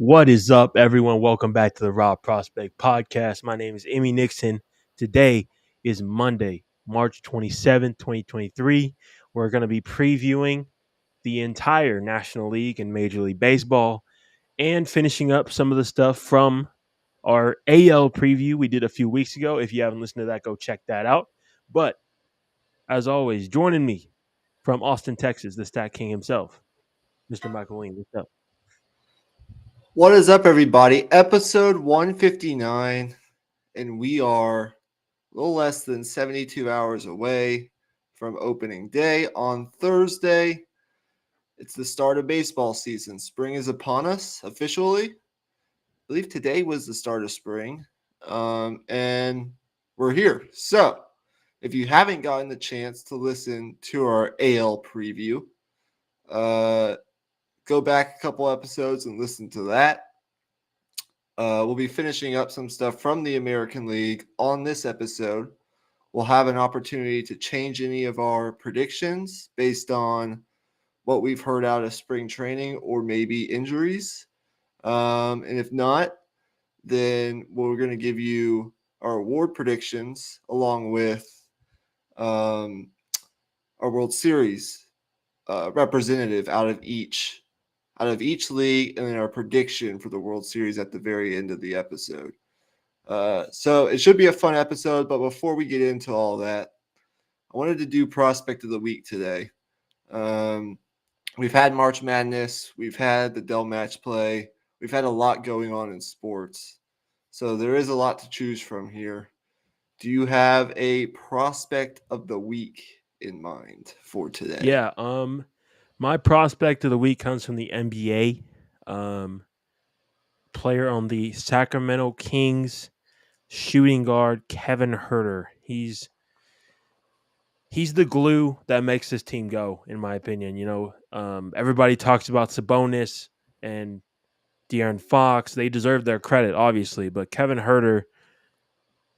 What is up, everyone? Welcome back to the Raw Prospect Podcast. My name is Emmy Nixon. Today is Monday, March 27th, 2023. We're going to be previewing the entire National League and Major League Baseball and finishing up some of the stuff from our AL preview we did a few weeks ago. If you haven't listened to that, go check that out. But as always, joining me from Austin, Texas, the Stat King himself, Mr. Michael Lean. What's up? What is up, everybody? Episode 159, and we are a little less than 72 hours away from opening day on Thursday. It's the start of baseball season. Spring is upon us officially. I believe today was the start of spring, and we're here. So, if you haven't gotten the chance to listen to our AL preview, go back a couple episodes and listen to that. We'll be finishing up some stuff from the American League on this episode. We'll have an opportunity to change any of our predictions based on what we've heard out of spring training or maybe injuries. And if not, then we're going to give you our award predictions along with our World Series representative out of each league, and then our prediction for the World Series at the very end of the episode. So it should be a fun episode, but before we get into all that, I wanted to do Prospect of the Week today. We've had March Madness. We've had the Dell Match Play. We've had a lot going on in sports. So there is a lot to choose from here. Do you have a Prospect of the Week in mind for today? Yeah, my prospect of the week comes from the NBA. Player on the Sacramento Kings, shooting guard Kevin Huerter. He's the glue that makes this team go, in my opinion. Everybody talks about Sabonis and De'Aaron Fox. They deserve their credit, obviously, but Kevin Huerter,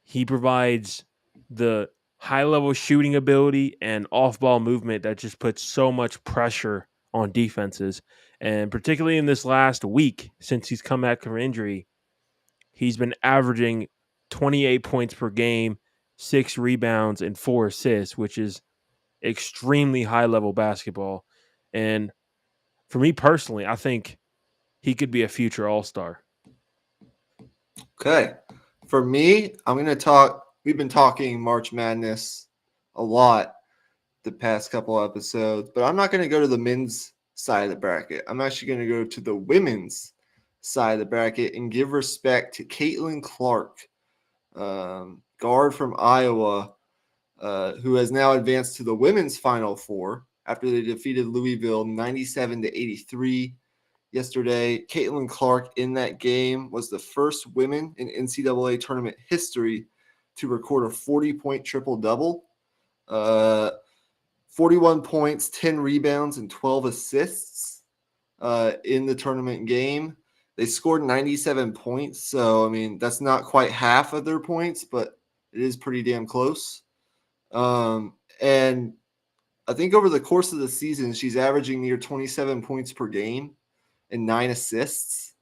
he provides the high-level shooting ability and off-ball movement that just puts so much pressure on defenses. And particularly in this last week, since he's come back from injury, he's been averaging 28 points per game, 6 rebounds, and 4 assists, which is extremely high-level basketball. And for me personally, I think he could be a future all-star. Okay. For me, I'm going to talk. We've been talking March Madness a lot the past couple episodes, but I'm not going to go to the men's side of the bracket. I'm actually going to go to the women's side of the bracket and give respect to Caitlin Clark, guard from Iowa, who has now advanced to the women's Final Four after they defeated Louisville 97-83. Yesterday, Caitlin Clark in that game was the first woman in NCAA tournament history to record a 40-point triple-double. 41 points, 10 rebounds, and 12 assists in the tournament game. They scored 97 points, so, I mean, that's not quite half of their points, but it is pretty damn close. And I think over the course of the season, she's averaging near 27 points per game and 9 assists.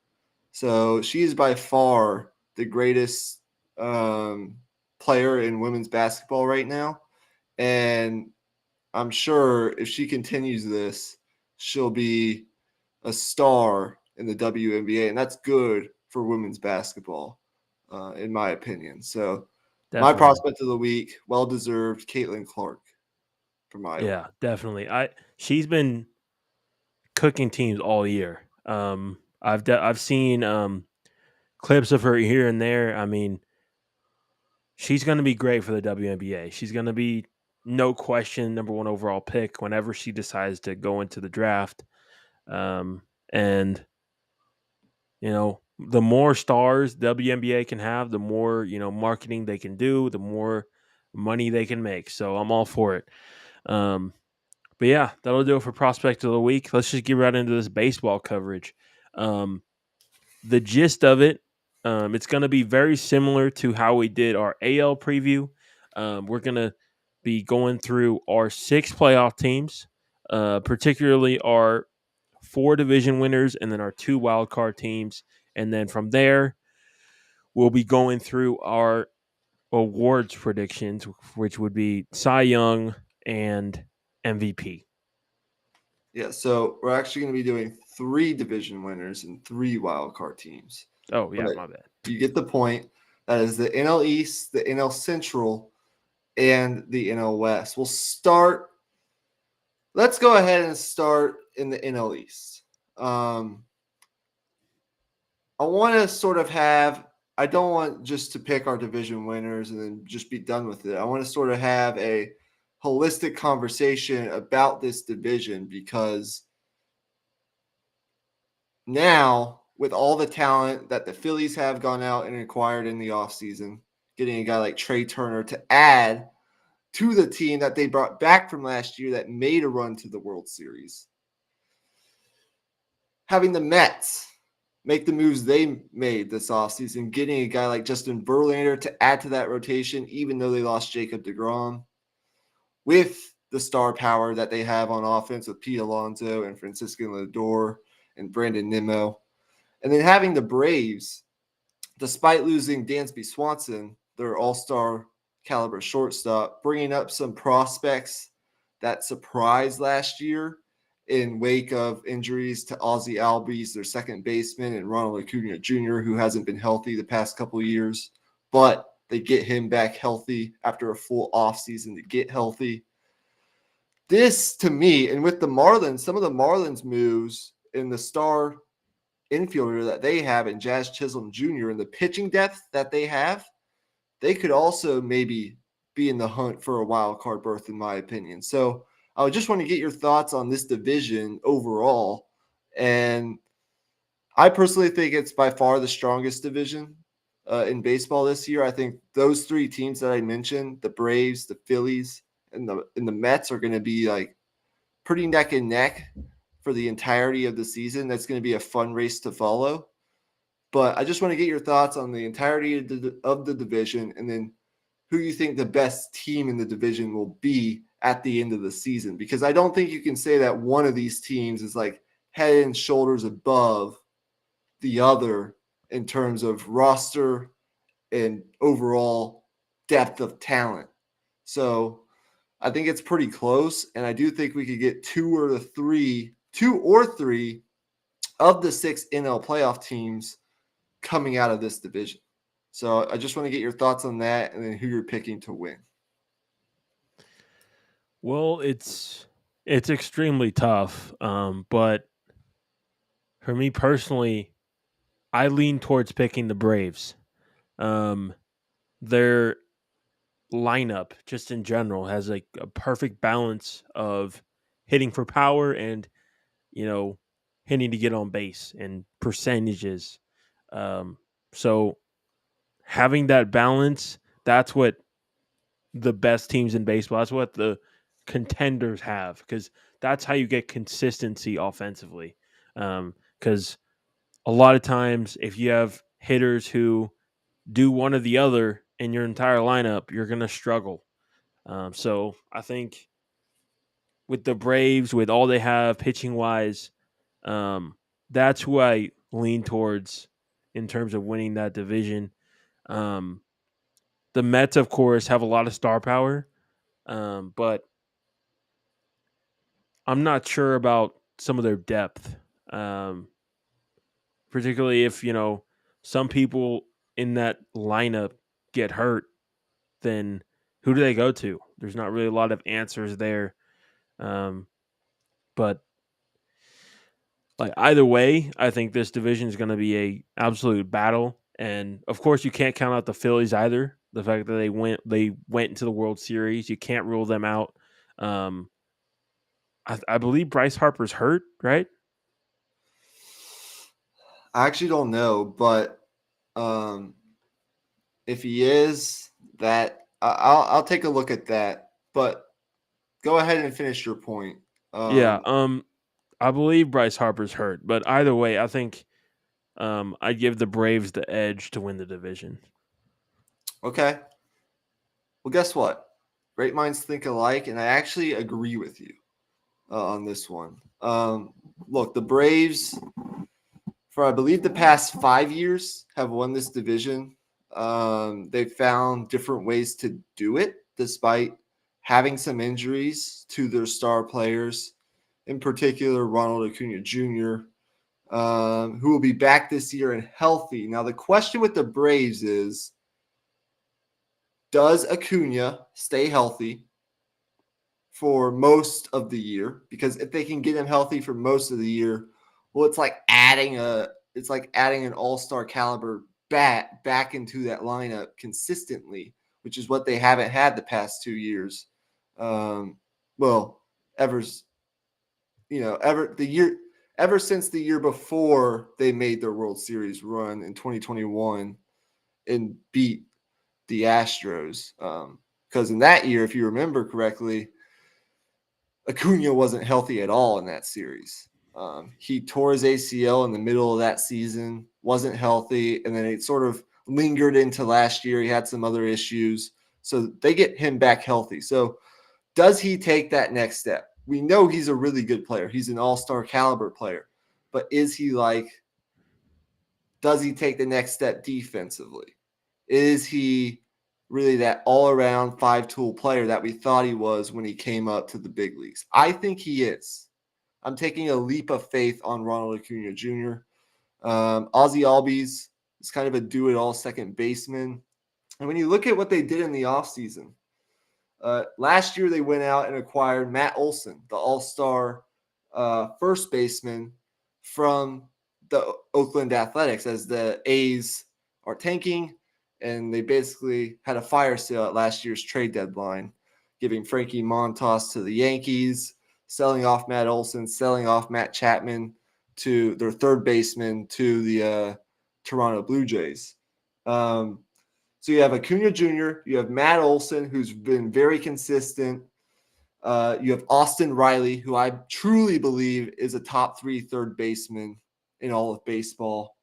So she is by far the greatest player in women's basketball right now. And I'm sure if she continues this, she'll be a star in the WNBA. And that's good for women's basketball, in my opinion. So Definitely. my prospect of the week, well-deserved, Caitlin Clark from Iowa. Yeah, definitely. She's been cooking teams all year. I've seen clips of her here and there. I mean, she's going to be great for the WNBA. She's going to be, no question, number 1 overall pick whenever she decides to go into the draft. And the more stars WNBA can have, the more marketing they can do, the more money they can make. So I'm all for it. But yeah, that'll do it for Prospect of the Week. Let's just get right into this baseball coverage. The gist of it, it's going to be very similar to how we did our AL preview. We're going to be going through our 6 playoff teams, particularly our 4 division winners and then our 2 wild card teams. And then from there, we'll be going through our awards predictions, which would be Cy Young and MVP. Yeah, so we're actually going to be doing 3 division winners and 3 wild card teams. Oh, yeah, But my bad. you get the point. That is the NL East, the NL Central, and the NL West. Let's go ahead and start in the NL East. I want to sort of I don't want just to pick our division winners and then just be done with it. I want to sort of have a holistic conversation about this division because now, with all the talent that the Phillies have gone out and acquired in the offseason, getting a guy like Trey Turner to add to the team that they brought back from last year that made a run to the World Series. Having the Mets make the moves they made this offseason, getting a guy like Justin Verlander to add to that rotation, even though they lost Jacob deGrom, with the star power that they have on offense with Pete Alonso and Francisco Lindor and Brandon Nimmo. And then having the Braves, despite losing Dansby Swanson, their all-star caliber shortstop, bringing up some prospects that surprised last year in wake of injuries to Ozzie Albies, their second baseman, and Ronald Acuna Jr., who hasn't been healthy the past couple of years. But they get him back healthy after a full offseason to get healthy. This, to me, and with the Marlins, some of the Marlins moves in the star infielder that they have in Jazz Chisholm Jr. and the pitching depth that they have, they could also maybe be in the hunt for a wild card berth, in my opinion. So I would just want to get your thoughts on this division overall. And I personally think it's by far the strongest division in baseball this year. I think those 3 teams that I mentioned, the Braves, the Phillies, and the Mets, are going to be like pretty neck and neck for the entirety of the season. That's going to be a fun race to follow. But I just want to get your thoughts on the entirety of the division and then who you think the best team in the division will be at the end of the season. Because I don't think you can say that one of these teams is like head and shoulders above the other in terms of roster and overall depth of talent. So I think it's pretty close. And I do think we could get 2 or 3 of the 6 NL playoff teams coming out of this division. So I just want to get your thoughts on that and then who you're picking to win. Well, it's extremely tough, but for me personally, I lean towards picking the Braves. Their lineup, just in general, has like a perfect balance of hitting for power and hitting to get on base and percentages. So having that balance, that's what the best teams in baseball, that's what the contenders have, because that's how you get consistency offensively. Because a lot of times, if you have hitters who do one or the other in your entire lineup, you're going to struggle. So I think with the Braves, with all they have pitching wise, that's who I lean towards in terms of winning that division. Um, the Mets, of course, have a lot of star power, but I'm not sure about some of their depth, particularly if some people in that lineup get hurt. Then who do they go to? There's not really a lot of answers there, but like either way, I think this division is going to be a absolute battle. And of course, you can't count out the Phillies either. The fact that they went into the World Series, you can't rule them out. I believe Bryce Harper's hurt, right? I actually don't know, but if he is, I'll take a look at that. But go ahead and finish your point. Yeah. I believe Bryce Harper's hurt, but either way, I think I'd give the Braves the edge to win the division. Okay. Well, guess what? Great minds think alike, and I actually agree with you on this one. Look, the Braves, for I believe the past 5 years, have won this division. They've found different ways to do it despite having some injuries to their star players, in particular Ronald Acuna Jr., who will be back this year and healthy. Now, the question with the Braves is, does Acuna stay healthy for most of the year? Because if they can get him healthy for most of the year, well, it's like adding an all-star caliber bat back into that lineup consistently, which is what they haven't had the past 2 years. Well, ever since the year before they made their World Series run in 2021 and beat the Astros. Because in that year, if you remember correctly, Acuna wasn't healthy at all in that series. He tore his ACL in the middle of that season, wasn't healthy, and then it sort of lingered into last year. He had some other issues. So they get him back healthy. So does he take that next step? We know he's a really good player. He's an all-star caliber player. But does he take the next step defensively? Is he really that all-around five-tool player that we thought he was when he came up to the big leagues? I think he is. I'm taking a leap of faith on Ronald Acuna Jr. Ozzie Albies is kind of a do-it-all second baseman. And when you look at what they did in the offseason, last year they went out and acquired Matt Olson, the all-star first baseman from the Oakland Athletics, as the A's are tanking, and they basically had a fire sale at last year's trade deadline, giving Frankie Montas to the Yankees, selling off Matt Olson, selling off Matt Chapman to their third baseman to the Toronto Blue Jays. So you have Acuna Jr., you have Matt Olson, who's been very consistent. You have Austin Riley, who I truly believe is a top 3 third baseman in all of baseball.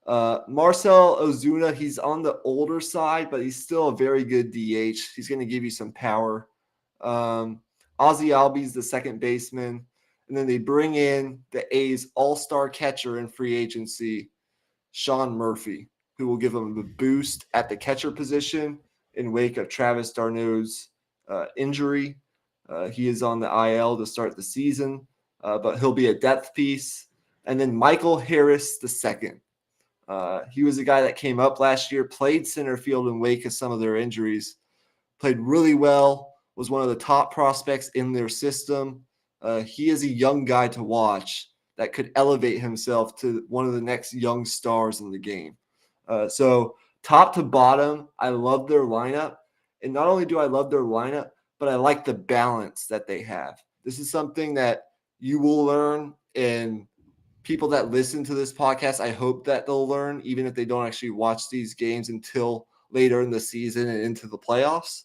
Marcell Ozuna, he's on the older side, but he's still a very good DH. He's going to give you some power. Ozzie Albies, the second baseman. And then they bring in the A's all-star catcher in free agency, Sean Murphy, who will give them a boost at the catcher position in wake of Travis d'Arnaud's injury. He is on the IL to start the season, but he'll be a depth piece. And then Michael Harris II. He was a guy that came up last year, played center field in wake of some of their injuries, played really well, was one of the top prospects in their system. He is a young guy to watch that could elevate himself to one of the next young stars in the game. So top to bottom, I love their lineup. And not only do I love their lineup, but I like the balance that they have. This is something that you will learn, and people that listen to this podcast, I hope that they'll learn, even if they don't actually watch these games until later in the season and into the playoffs.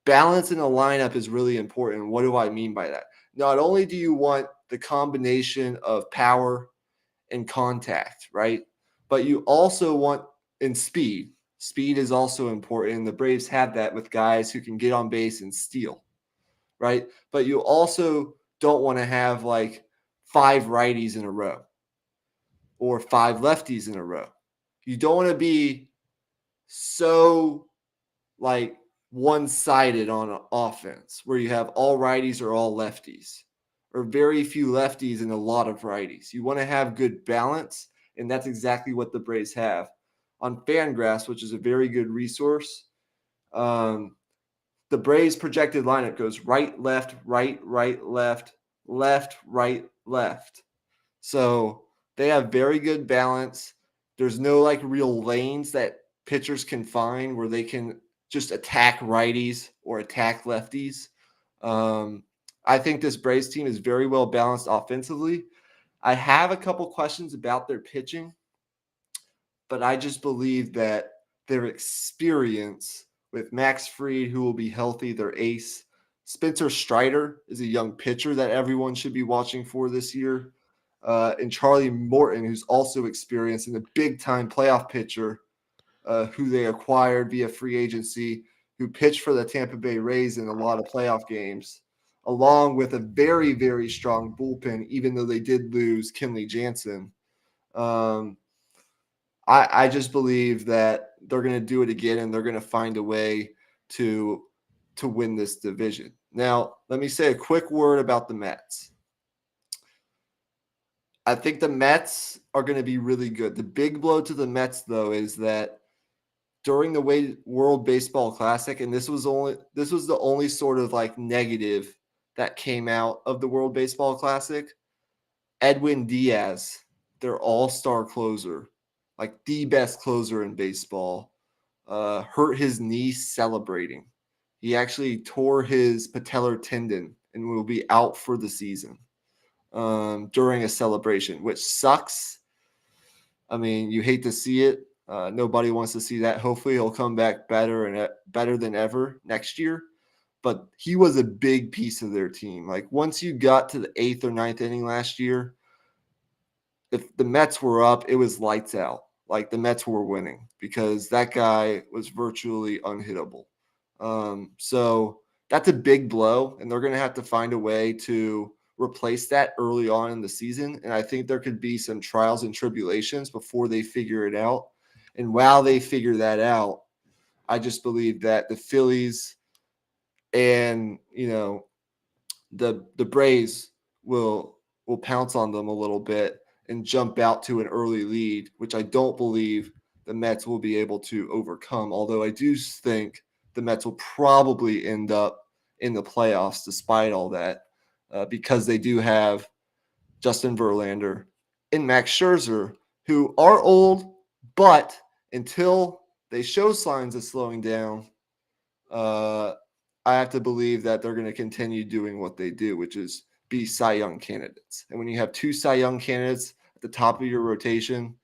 Balance in a lineup is really important. What do I mean by that? Not only do you want the combination of power and contact, right? But you also want in speed. Speed is also important. The Braves have that with guys who can get on base and steal, right? But you also don't want to have like 5 righties in a row or 5 lefties in a row. You don't want to be so like one-sided on offense where you have all righties or all lefties, or very few lefties and a lot of righties. You want to have good balance, and that's exactly what the Braves have. On Fangraphs, which is a very good resource, the Braves projected lineup goes right, left, left, left, right, left. So they have very good balance. There's no like real lanes that pitchers can find where they can just attack righties or attack lefties. I think this Braves team is very well balanced offensively. I have a couple questions about their pitching, but I just believe that their experience with Max Fried, who will be healthy, their ace. Spencer Strider is a young pitcher that everyone should be watching for this year. And Charlie Morton, who's also experienced and a big-time playoff pitcher who they acquired via free agency, who pitched for the Tampa Bay Rays in a lot of playoff games along with a very, very strong bullpen, even though they did lose Kenley Jansen. I just believe that they're going to do it again, and they're going to find a way to win this division. Now, let me say a quick word about the Mets. I think the Mets are going to be really good. The big blow to the Mets, though, is that during the World Baseball Classic, and this was the only sort of like negative that came out of the World Baseball Classic. Edwin Diaz, their all-star closer, like the best closer in baseball, hurt his knee celebrating. He actually tore his patellar tendon and will be out for the season during a celebration, which sucks. I mean, you hate to see it. Nobody wants to see that. Hopefully, he'll come back better than ever next year. But he was a big piece of their team. Like once you got to the 8th or 9th inning last year, if the Mets were up, it was lights out. Like the Mets were winning because that guy was virtually unhittable. So that's a big blow, and they're going to have to find a way to replace that early on in the season. And I think there could be some trials and tribulations before they figure it out. And while they figure that out, I just believe that the Phillies and, the Braves will pounce on them a little bit and jump out to an early lead, which I don't believe the Mets will be able to overcome. Although I do think the Mets will probably end up in the playoffs despite all that, because they do have Justin Verlander and Max Scherzer, who are old, but until they show signs of slowing down, I have to believe that they're going to continue doing what they do, which is be Cy Young candidates. And when you have two Cy Young candidates at the top of your rotation,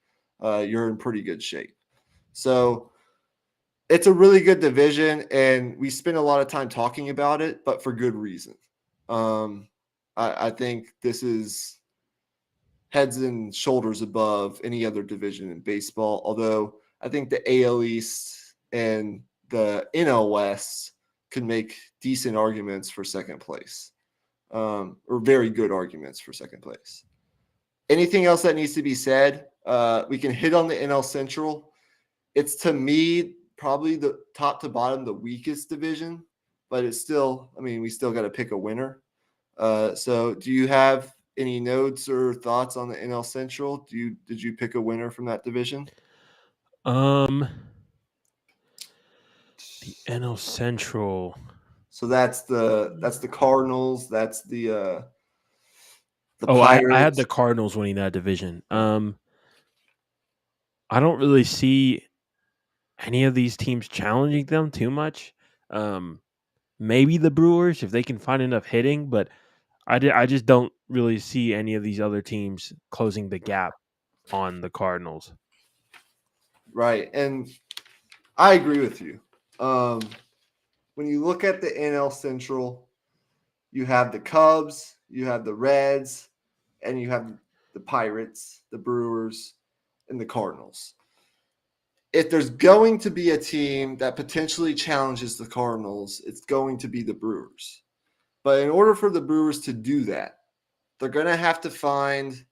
you're in pretty good shape. So it's a really good division, and we spend a lot of time talking about it, but for good reason. I think this is heads and shoulders above any other division in baseball, although I think the AL East and the NL West could make decent arguments for second place, or very good arguments for second place. Anything else that needs to be said? We can hit on the NL Central. It's, to me, probably the top to bottom, the weakest division, but it's still, we still got to pick a winner. So do you have any notes or thoughts on the NL Central? Did you pick a winner from that division? The NL Central. So that's the Cardinals. That's the I Pirates. had the Cardinals winning that division. I don't really see any of these teams challenging them too much. Maybe the Brewers if they can find enough hitting, but I just don't really see any of these other teams closing the gap on the Cardinals. Right, and I agree with you. When you look at the NL Central, you have the Cubs, you have the Reds, and you have the Pirates, the Brewers, and the Cardinals. If there's going to be a team that potentially challenges the Cardinals, it's going to be the Brewers. But in order for the Brewers to do that, they're going to have to find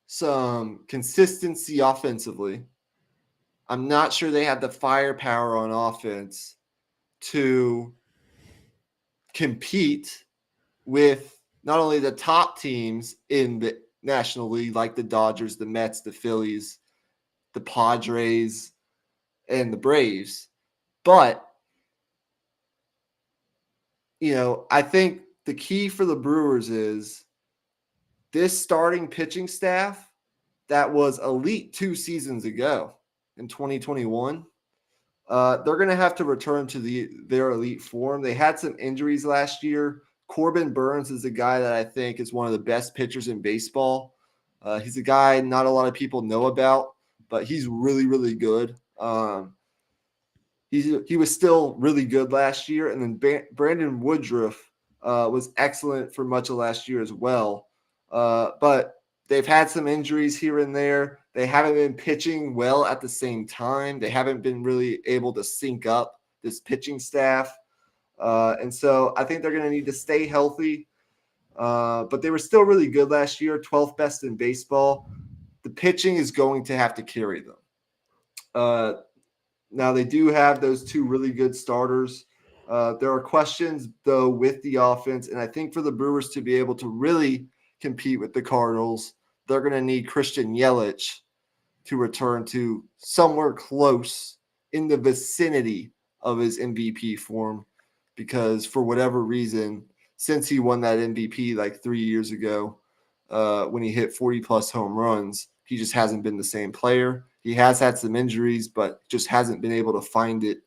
some consistency offensively. I'm not sure they have the firepower on offense to compete with not only the top teams in the National League, like the Dodgers, the Mets, the Phillies, the Padres, and the Braves, but I think the key for the Brewers is this starting pitching staff that was elite 2 seasons ago in 2021. They're going to have to return to their elite form. They had some injuries last year. Corbin Burns is a guy that I think is one of the best pitchers in baseball. He's a guy not a lot of people know about, but he's really, really good. He was still really good last year. And then Brandon Woodruff was excellent for much of last year as well. But they've had some injuries here and there. They haven't been pitching well at the same time. They haven't been really able to sync up this pitching staff. And so I think they're going to need to stay healthy. But they were still really good last year, 12th best in baseball. The pitching is going to have to carry them. Now, they do have those two really good starters. There are questions, though, with the offense. And I think for the Brewers to be able to really compete with the Cardinals, they're going to need Christian Yelich to return to somewhere close in the vicinity of his MVP form. Because for whatever reason, since he won that MVP like 3 years ago, when he hit 40-plus home runs, he just hasn't been the same player. He has had some injuries, but just hasn't been able to find it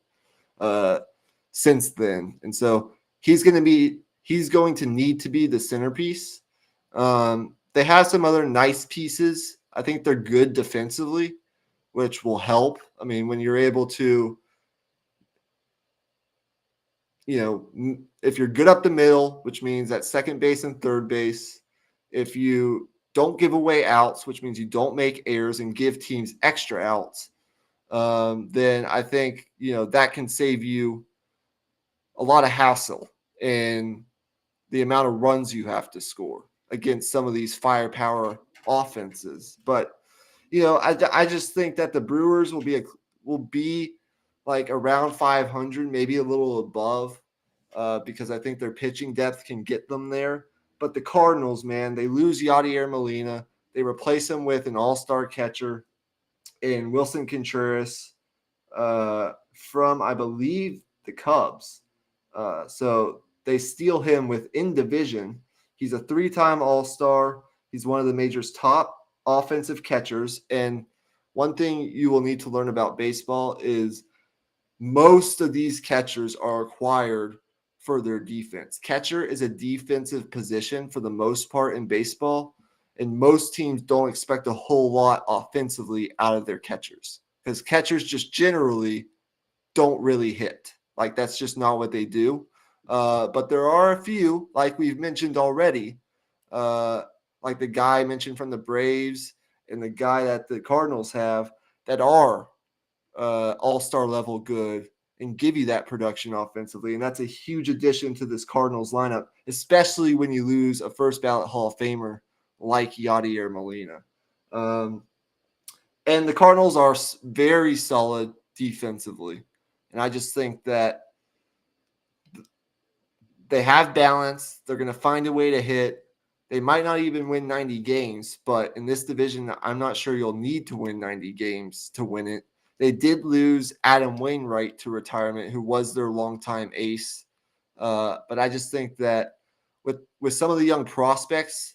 since then. And so he's going to need to be the centerpiece. They have some other nice pieces. I think they're good defensively, which will help. I mean, when you're able to, if you're good up the middle, which means at second base and third base, if you don't give away outs, which means you don't make errors and give teams extra outs, then I think, that can save you a lot of hassle in the amount of runs you have to score against some of these firepower offenses. But, I just think that the Brewers will be like around 500, maybe a little above, because I think their pitching depth can get them there. But the Cardinals, man, they lose Yadier Molina. They replace him with an all-star catcher in Wilson Contreras from, I believe, the Cubs. So they steal him within division. He's a 3-time all-star. He's one of the major's top offensive catchers. And one thing you will need to learn about baseball is most of these catchers are acquired for their defense. Catcher is a defensive position for the most part in baseball, and most teams don't expect a whole lot offensively out of their catchers because catchers just generally don't really hit. Like, that's just not what they do. But there are a few, like we've mentioned already, like the guy mentioned from the Braves and the guy that the Cardinals have, that are all-star level good and give you that production offensively. And that's a huge addition to this Cardinals lineup, especially when you lose a first ballot Hall of Famer like Yadier Molina. And the Cardinals are very solid defensively. And I just think that they have balance. They're going to find a way to hit. They might not even win 90 games, but in this division, I'm not sure you'll need to win 90 games to win it. They did lose Adam Wainwright to retirement, who was their longtime ace. But I just think that with some of the young prospects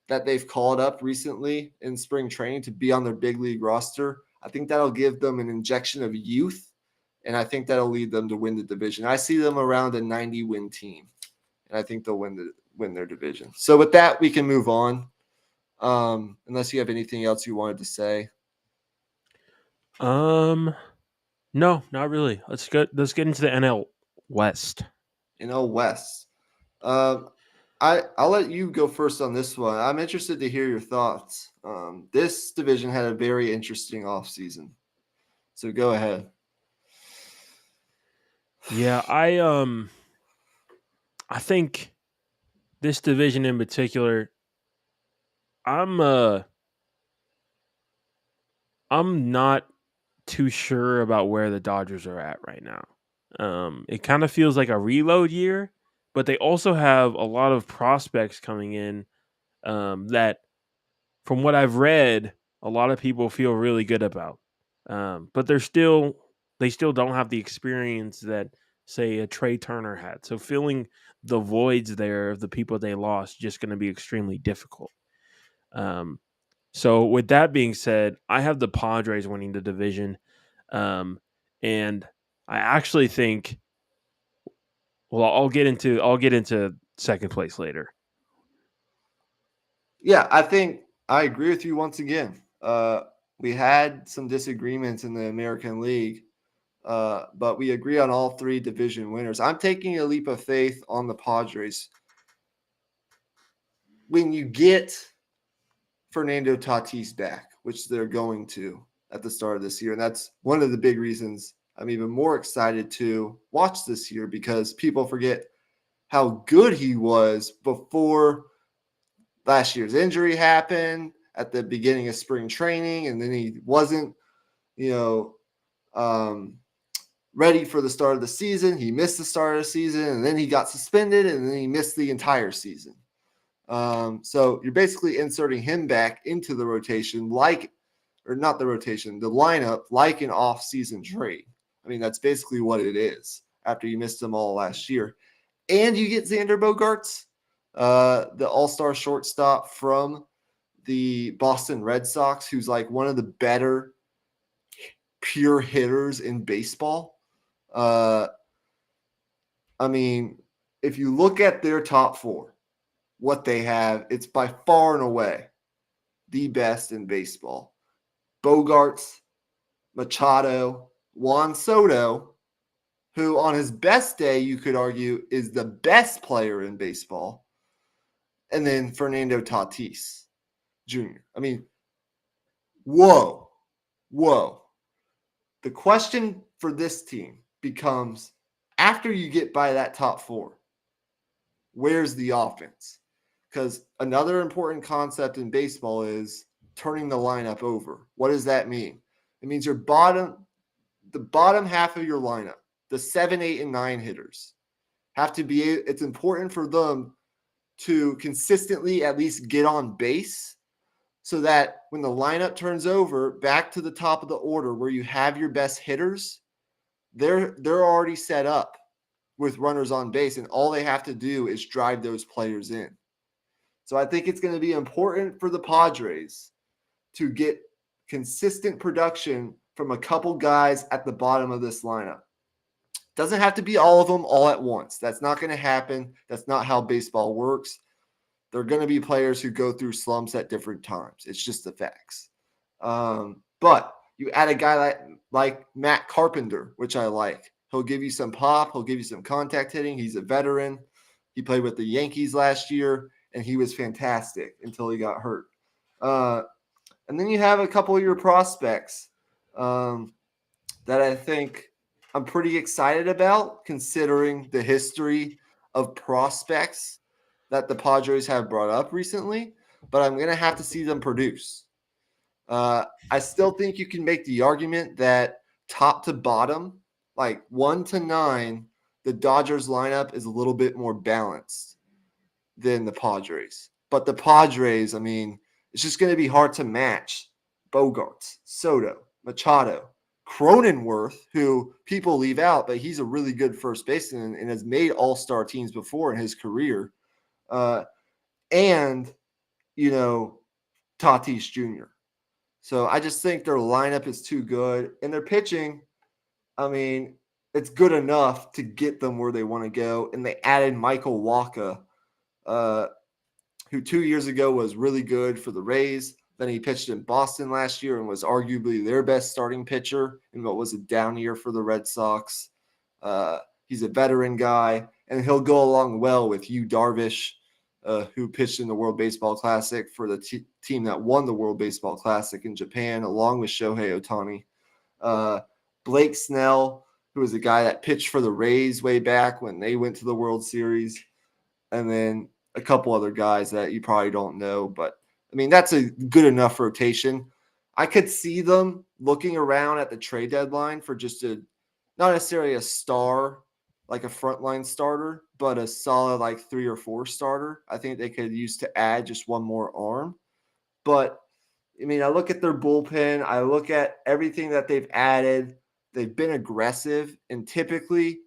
that they've called up recently in spring training to be on their big league roster, I think that'll give them an injection of youth, and I think that'll lead them to win the division. I see them around a 90-win team, and I think they'll win their division. So with that, we can move on, unless you have anything else you wanted to say. No, not really. Let's get into the NL West. NL West. I'll let you go first on this one. I'm interested to hear your thoughts. This division had a very interesting offseason. So go ahead. Yeah, I think this division in particular, I'm not too sure about where the Dodgers are at right now. It kind of feels like a reload year, but they also have a lot of prospects coming in that, from what I've read, a lot of people feel really good about. But they still don't have the experience that, say, a Trey Turner had. So filling the voids there of the people they lost is just going to be extremely difficult. So with that being said, I have the Padres winning the division. And I actually think, well, I'll get into second place later. Yeah, I think I agree with you once again. We had some disagreements in the American League, but we agree on all three division winners. I'm taking a leap of faith on the Padres. When you get Fernando Tatis back, which they're going to at the start of this year, and that's one of the big reasons I'm even more excited to watch this year because people forget how good he was before last year's injury happened at the beginning of spring training, and then he wasn't, you know, ready for the start of the season. He missed the start of the season, and then he got suspended, and then he missed the entire season. So you're basically inserting him back into the rotation, the lineup, like an off-season trade. I mean, that's basically what it is after you missed them all last year. And you get Xander Bogaerts, the all-star shortstop from the Boston Red Sox, who's like one of the better pure hitters in baseball. I mean, if you look at their top four, what they have, it's by far and away the best in baseball. Bogaerts, Machado, Juan Soto, who on his best day, you could argue, is the best player in baseball, and then Fernando Tatis Jr. I mean, whoa. The question for this team becomes, after you get by that top four, where's the offense? Because another important concept in baseball is turning the lineup over. What does that mean? It means the bottom half of your lineup, the 7, 8, and 9 hitters, have to be, it's important for them to consistently at least get on base so that when the lineup turns over back to the top of the order where you have your best hitters, they're already set up with runners on base, and all they have to do is drive those players in. So I think it's going to be important for the Padres to get consistent production from a couple guys at the bottom of this lineup. Doesn't have to be all of them all at once. That's not going to happen. That's not how baseball works. There are going to be players who go through slumps at different times. It's just the facts. But you add a guy like Matt Carpenter, which I like. He'll give you some pop. He'll give you some contact hitting. He's a veteran. He played with the Yankees last year, and he was fantastic until he got hurt. And then you have a couple of your prospects that I think I'm pretty excited about, considering the history of prospects that the Padres have brought up recently, but I'm going to have to see them produce. I still think you can make the argument that top to bottom, like 1 to 9, the Dodgers lineup is a little bit more balanced than the Padres. But the Padres, I mean, it's just going to be hard to match Bogaerts, Soto, Machado, Cronenworth, who people leave out, but he's a really good first baseman and has made all-star teams before in his career. And, Tatis Jr. So I just think their lineup is too good. And their pitching, I mean, it's good enough to get them where they want to go. And they added Michael Wacha, who 2 years ago was really good for the Rays. Then he pitched in Boston last year and was arguably their best starting pitcher in what was a down year for the Red Sox. He's a veteran guy, and he'll go along well with Yu Darvish, who pitched in the World Baseball Classic for the team that won the World Baseball Classic in Japan, along with Shohei Ohtani. Blake Snell, who was a guy that pitched for the Rays way back when they went to the World Series. And then a couple other guys that you probably don't know. But, I mean, that's a good enough rotation. I could see them looking around at the trade deadline for just not necessarily a star, like a frontline starter, but a solid like 3 or 4 starter. I think they could use to add just one more arm. But, I mean, I look at their bullpen. I look at everything that they've added. They've been aggressive, and typically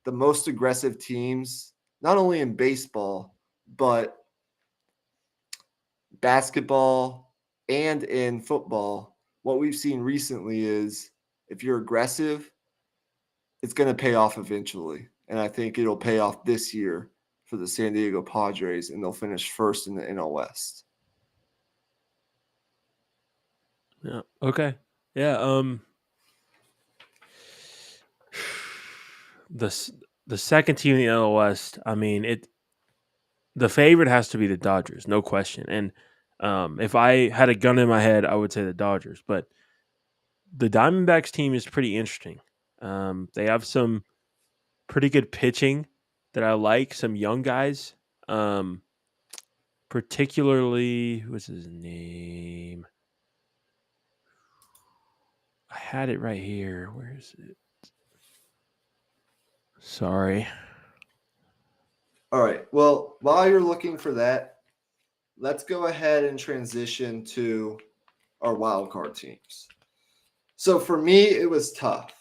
the most aggressive teams, not only in baseball, but basketball and in football, what we've seen recently is if you're aggressive, it's going to pay off eventually. And I think it'll pay off this year for the San Diego Padres, and they'll finish first in the NL West. Yeah. Okay. Yeah. The second team in the NL West, I mean, the favorite has to be the Dodgers, no question. And if I had a gun in my head, I would say the Dodgers. But the Diamondbacks team is pretty interesting. They have some pretty good pitching that I like. Some young guys, particularly what's his name? I had it right here. Where is it? Sorry. All right. Well, while you're looking for that, let's go ahead and transition to our wild card teams. So for me, it was tough.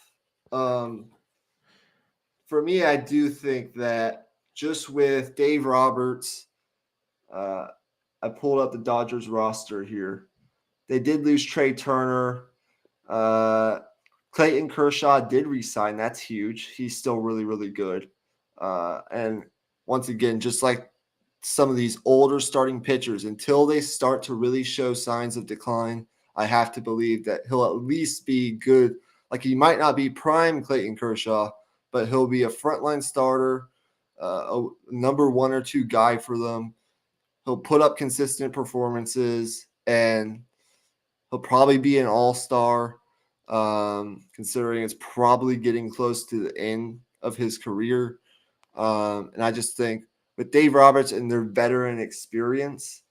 For me, I do think that just with Dave Roberts, I pulled up the Dodgers roster here. They did lose Trey Turner. Clayton Kershaw did resign. That's huge. He's still really, really good. And once again, just like some of these older starting pitchers, until they start to really show signs of decline, I have to believe that he'll at least be good. Like he might not be prime Clayton Kershaw, but he'll be a frontline starter, a number 1 or 2 guy for them. He'll put up consistent performances, and he'll probably be an all-star, considering it's probably getting close to the end of his career. And I just think with Dave Roberts and their veteran experience,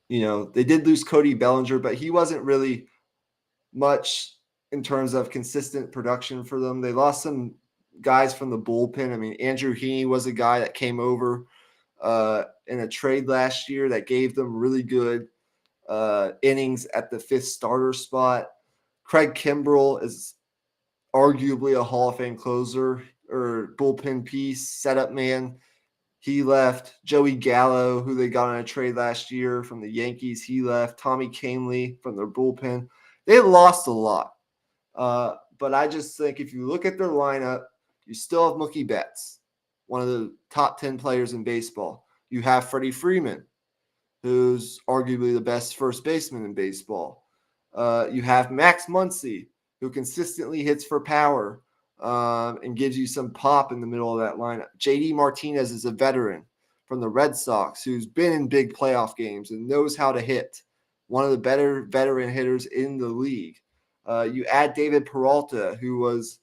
they did lose Cody Bellinger, but he wasn't really much in terms of consistent production for them. They lost some guys from the bullpen. I mean, Andrew Heaney was a guy that came over in a trade last year that gave them really good innings at the 5th starter spot. Craig Kimbrell is arguably a Hall of Fame closer or bullpen piece, setup man. He left. Joey Gallo, who they got on a trade last year from the Yankees, he left. Tommy Kahnle from their bullpen. They lost a lot. But I just think if you look at their lineup, you still have Mookie Betts, one of the top 10 players in baseball. You have Freddie Freeman, who's arguably the best first baseman in baseball. You have Max Muncy, who consistently hits for power and gives you some pop in the middle of that lineup. JD Martinez is a veteran from the Red Sox who's been in big playoff games and knows how to hit. One of the better veteran hitters in the league. You add David Peralta, who was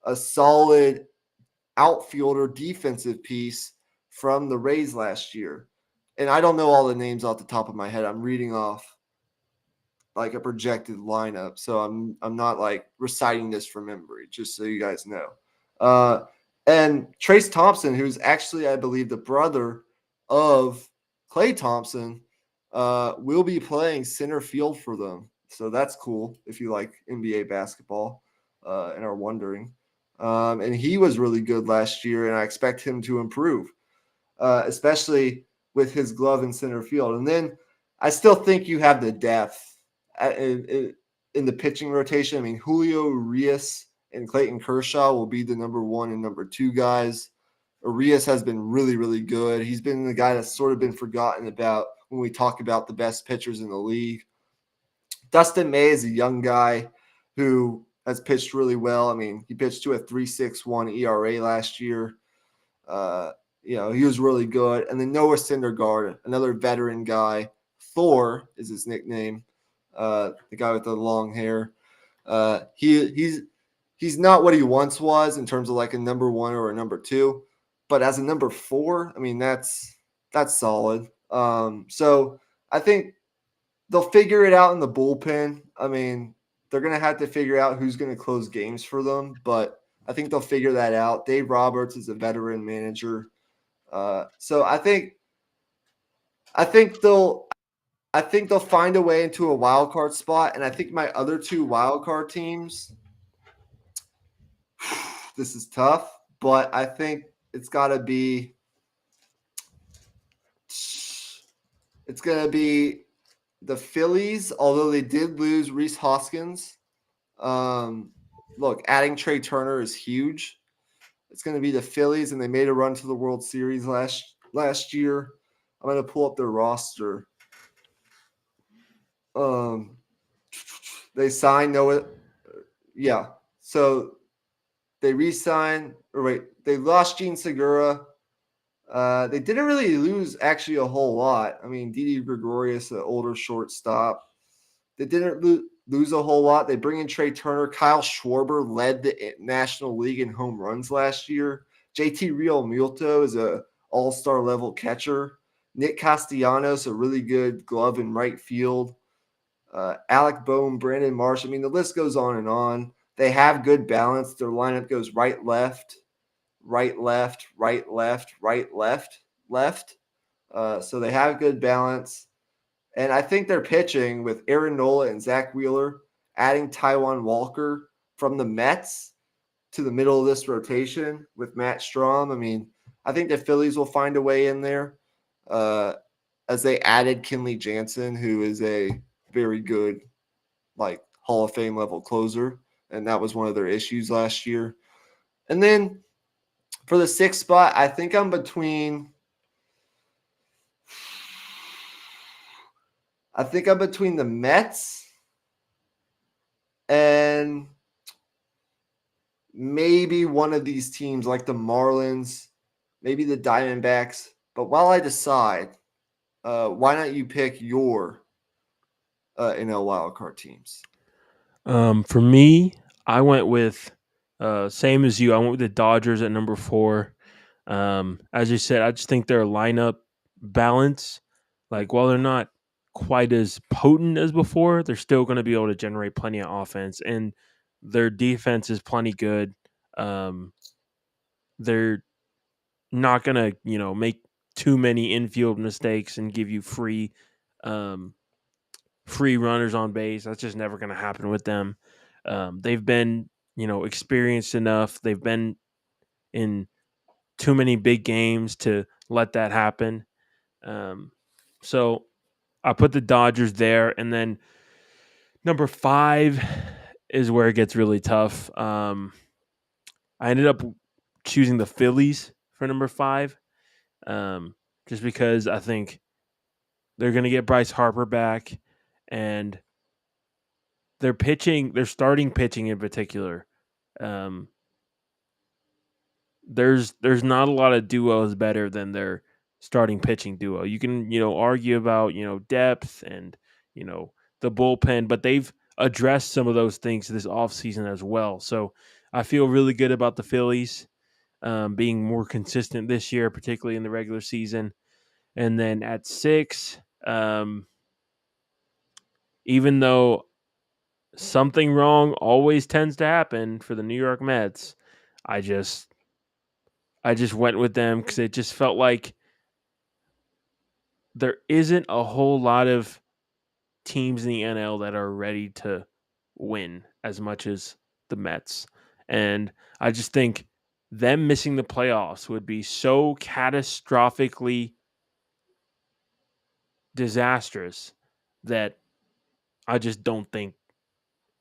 a solid outfielder defensive piece from the Rays last year. And I don't know all the names off the top of my head. I'm reading off like a projected lineup. So I'm not like reciting this from memory, just so you guys know. And Trace Thompson, who's actually, I believe, the brother of Klay Thompson, will be playing center field for them. So that's cool if you like NBA basketball and are wondering. And he was really good last year, and I expect him to improve, especially with his glove in center field. And then I still think you have the depth in the pitching rotation. I mean, Julio Urias and Clayton Kershaw will be the number 1 and number 2 guys. Urias has been really, really good. He's been the guy that's sort of been forgotten about when we talk about the best pitchers in the league. Dustin May is a young guy who has pitched really well. I mean, he pitched to a 3.61 ERA last year. He was really good. And then Noah Syndergaard, another veteran guy. Thor is his nickname. The guy with the long hair. He's not what he once was in terms of like a number 1 or a number 2, but as a number 4, I mean that's solid. So I think they'll figure it out in the bullpen. I mean, they're gonna have to figure out who's gonna close games for them, but I think they'll figure that out. Dave Roberts is a veteran manager, so I think they'll find a way into a wild card spot. And I think my other 2 wild card teams, this is tough, but I think it's going to be the Phillies, although they did lose Rhys Hoskins. Look, adding Trey Turner is huge. It's going to be the Phillies, and they made a run to the World Series last year. I'm going to pull up their roster. They signed Noah. Yeah. So they re-signed, they lost Gene Segura. They didn't really lose actually a whole lot. I mean, Didi Gregorius, an older shortstop. They didn't lose. lose a whole lot. They bring in Trey Turner. Kyle Schwarber led the National League in home runs last year. JT Realmuto is a all-star level catcher. Nick Castellanos, a really good glove in right field. Alec Boehm, Brandon Marsh. I mean, the list goes on and on. They have good balance. Their lineup goes right, left, right, left, right, left, right, left, left. So they have good balance. And I think they're pitching with Aaron Nola and Zach Wheeler, adding Taijuan Walker from the Mets to the middle of this rotation with Matt Strahm. I mean, I think the Phillies will find a way in there as they added Kenley Jansen, who is a very good, like, Hall of Fame level closer. And that was one of their issues last year. And then for the sixth spot, I think I'm between the Mets and maybe one of these teams like the Marlins, maybe the Diamondbacks. But while I decide, why not you pick your NL wildcard teams? For me, I went with same as you. I went with the Dodgers at number 4. As you said, I just think their lineup balance, like while they're not quite as potent as before, they're still going to be able to generate plenty of offense, and their defense is plenty good. They're not going to, make too many infield mistakes and give you um, free runners on base. That's just never going to happen with them. They've been, experienced enough. They've been in too many big games to let that happen. So I put the Dodgers there, and then number 5 is where it gets really tough. I ended up choosing the Phillies for number 5, just because I think they're going to get Bryce Harper back, and their starting pitching in particular. Um, there's not a lot of duos better than their starting pitching duo. You can, argue about, depth and, you know, the bullpen, but they've addressed some of those things this offseason as well. So I feel really good about the Phillies being more consistent this year, particularly in the regular season. And then at 6, even though something wrong always tends to happen for the New York Mets, I just went with them because it just felt like there isn't a whole lot of teams in the NL that are ready to win as much as the Mets. And I just think them missing the playoffs would be so catastrophically disastrous that I just don't think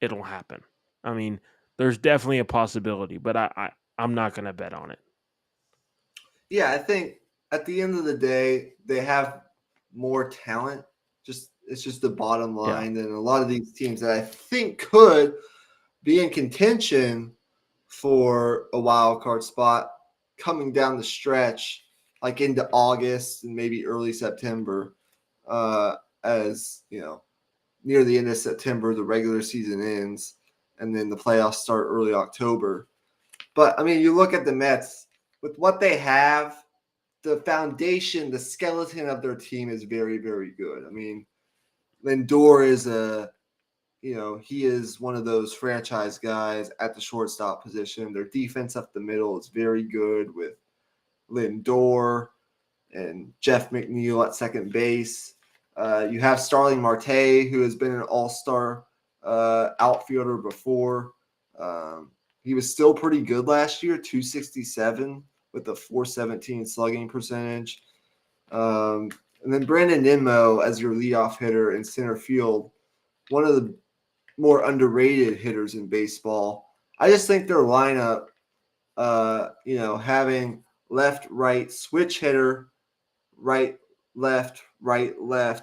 it'll happen. I mean, there's definitely a possibility, but I'm not going to bet on it. Yeah, I think at the end of the day, they have more talent. It's just the bottom Yeah. line than a lot of these teams that I think could be in contention for a wild card spot coming down the stretch, like into August and maybe early September. As you know, near the end of September, the regular season ends, and then the playoffs start early October. But I mean, you look at the Mets with what they have, the foundation, the skeleton of their team is very, very good. I mean, Lindor is he is one of those franchise guys at the shortstop position. Their defense up the middle is very good with Lindor and Jeff McNeil at second base. You have Starling Marte, who has been an all-star outfielder before. He was still pretty good last year, 267 with a 417 slugging percentage. And then Brandon Nimmo as your leadoff hitter in center field, one of the more underrated hitters in baseball. I just think their lineup, having left, right, switch hitter, right, left,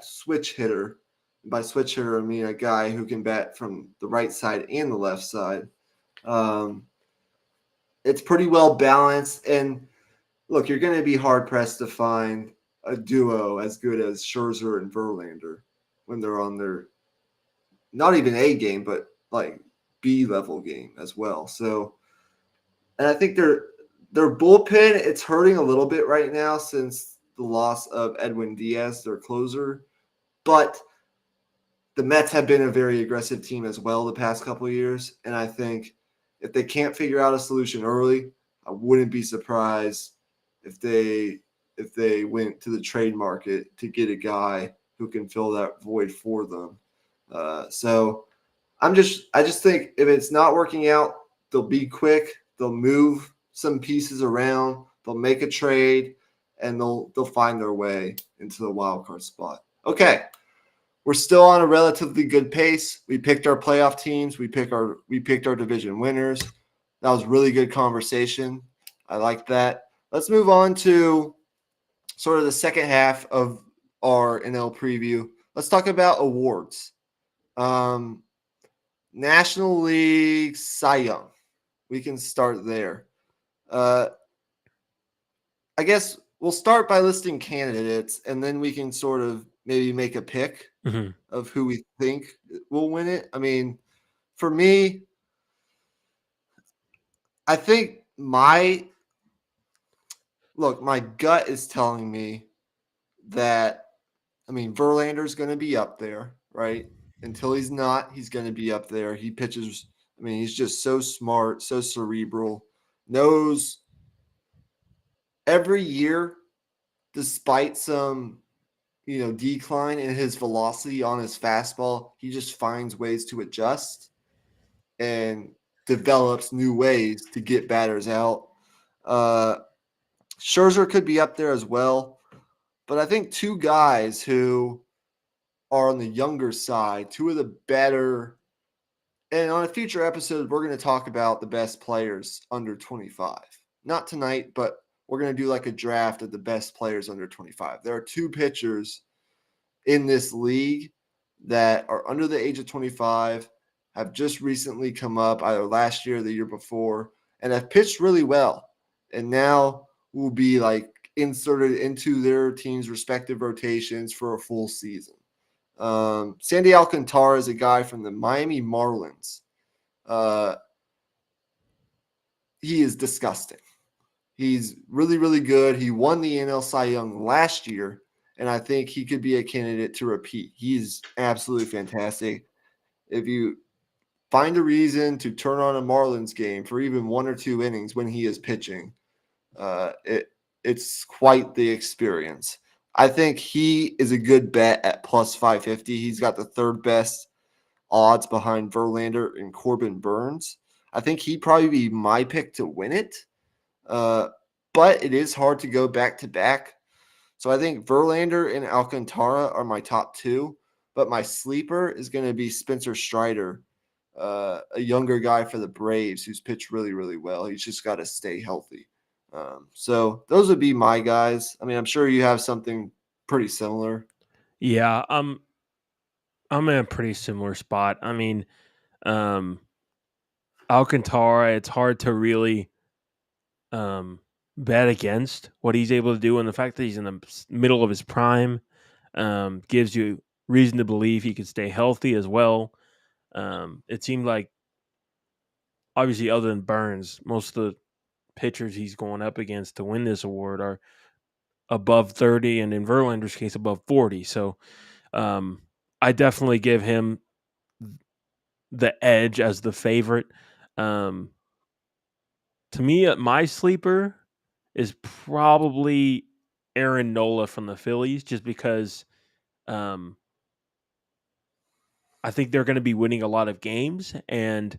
switch hitter. By switch hitter, I mean a guy who can bat from the right side and the left side. It's pretty well balanced. And look, you're going to be hard pressed to find a duo as good as Scherzer and Verlander when they're on their not even A game, but like B level game as well. So, and I think their bullpen, it's hurting a little bit right now since the loss of Edwin Diaz, their closer. But the Mets have been a very aggressive team as well the past couple of years, and I think if they can't figure out a solution early, I wouldn't be surprised if they went to the trade market to get a guy who can fill that void for them. So I just think if it's not working out, they'll be quick. They'll move some pieces around. They'll make a trade, and they'll find their way into the wild card spot. Okay, we're still on a relatively good pace. We picked our playoff teams. We picked our division winners. That was really good conversation. I like that. Let's move on to sort of the second half of our NL preview. Let's talk about awards. National League Cy Young. We can start there. I guess we'll start by listing candidates, and then we can sort of maybe make a pick of who we think will win it. I mean, for me, I think my gut is telling me that, I mean, Verlander's going to be up there, right? Until he's not, he's going to be up there. He pitches, I mean, he's just so smart, so cerebral, knows every year, despite some, decline in his velocity on his fastball, he just finds ways to adjust and develops new ways to get batters out. Scherzer could be up there as well, but I think two guys who are on the younger side, two of the better, and on a future episode, we're going to talk about the best players under 25. Not tonight, but we're going to do like a draft of the best players under 25. There are two pitchers in this league that are under the age of 25, have just recently come up either last year or the year before, and have pitched really well. And now will be like inserted into their team's respective rotations for a full season. Sandy Alcantara is a guy from the Miami Marlins. He is disgusting. He's really, really good. He won the NL Cy Young last year, and I think he could be a candidate to repeat. He's absolutely fantastic. If you find a reason to turn on a Marlins game for even 1 or 2 innings when he is pitching, it's quite the experience. I think he is a good bet at plus 550. He's got the third best odds behind Verlander and Corbin Burns. I think he'd probably be my pick to win it. But it is hard to go back to back. So I think Verlander and Alcantara are my top two. But my sleeper is going to be Spencer Strider, a younger guy for the Braves who's pitched really, really well. He's just got to stay healthy. So those would be my guys. I mean, I'm sure you have something pretty similar. Yeah, I'm in a pretty similar spot. I mean, Alcantara, it's hard to really bet against what he's able to do, and the fact that he's in the middle of his prime gives you reason to believe he could stay healthy as well. It seemed like, obviously, other than Burns, most of the pitchers he's going up against to win this award are above 30, and in Verlander's case, above 40. So I definitely give him the edge as the favorite. To me, my sleeper is probably Aaron Nola from the Phillies, just because I think they're going to be winning a lot of games, and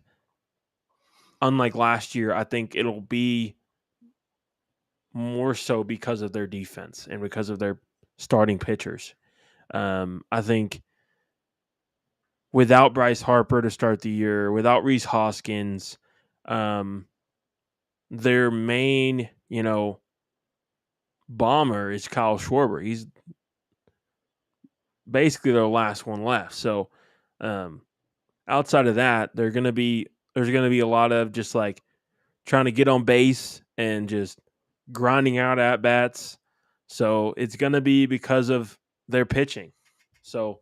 unlike last year, I think it'll be more so because of their defense and because of their starting pitchers. I think without Bryce Harper to start the year, without Rhys Hoskins, their main, bomber is Kyle Schwarber. He's basically their last one left. So, outside of that, there's gonna be a lot of just like trying to get on base and just grinding out at bats. So it's gonna be because of their pitching. So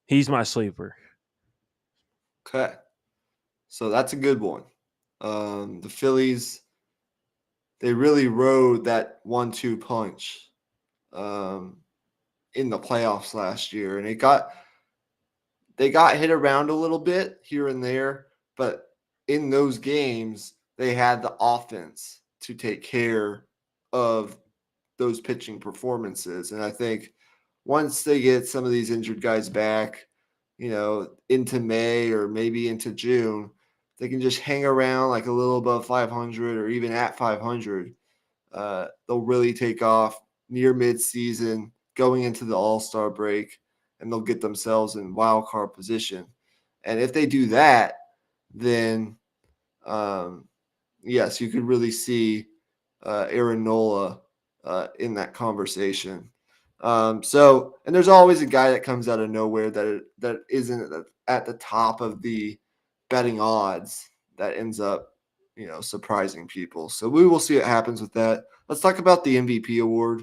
he's my sleeper. Okay. So that's a good one. The Phillies, they really rode that 1-2 punch um, in the playoffs last year, and they got hit around a little bit here and there, but in those games they had the offense to take care of those pitching performances. And I think once they get some of these injured guys back, into May or maybe into June, they can just hang around like a little above 500 or even at 500. They'll really take off near midseason, going into the All-Star break, and they'll get themselves in wild card position. And if they do that, then yes, you could really see Aaron Nola in that conversation. And there's always a guy that comes out of nowhere that isn't at the top of the betting odds that ends up, surprising people. So we will see what happens with that. Let's talk about the MVP award.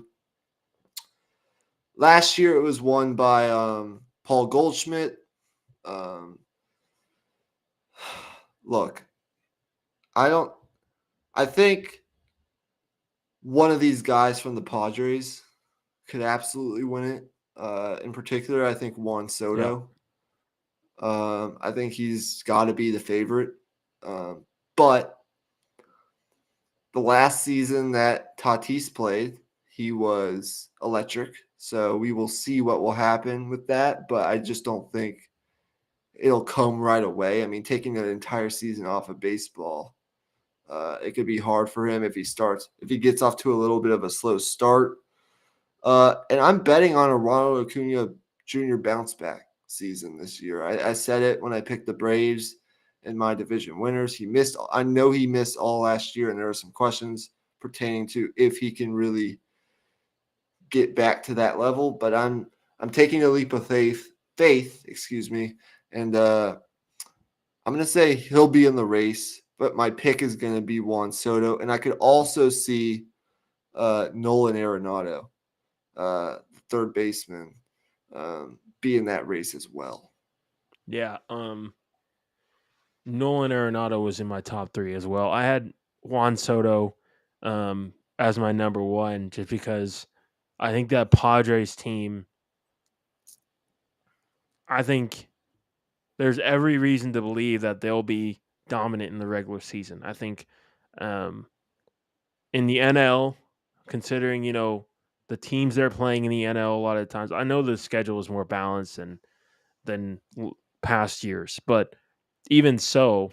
Last year it was won by Paul Goldschmidt. Look, I think one of these guys from the Padres could absolutely win it. In particular, I think Juan Soto. I think he's got to be the favorite. But the last season that Tatis played, he was electric. So we will see what will happen with that. But I just don't think it'll come right away. I mean, taking an entire season off of baseball, it could be hard for him if he gets off to a little bit of a slow start. And I'm betting on a Ronald Acuna Jr. bounce back season this year. I said it when I picked the Braves in my division winners. I know he missed all last year, and there are some questions pertaining to if he can really get back to that level. But I'm taking a leap of faith, and I'm going to say he'll be in the race, but my pick is going to be Juan Soto. And I could also see Nolan Arenado, third baseman, be in that race as well. Yeah. Nolan Arenado was in my top 3 as well. I had Juan Soto as my number 1 just because I think that Padres team, I think there's every reason to believe that they'll be dominant in the regular season. I think in the NL, considering, the teams they're playing in the NL a lot of times, I know the schedule is more balanced than past years, but even so,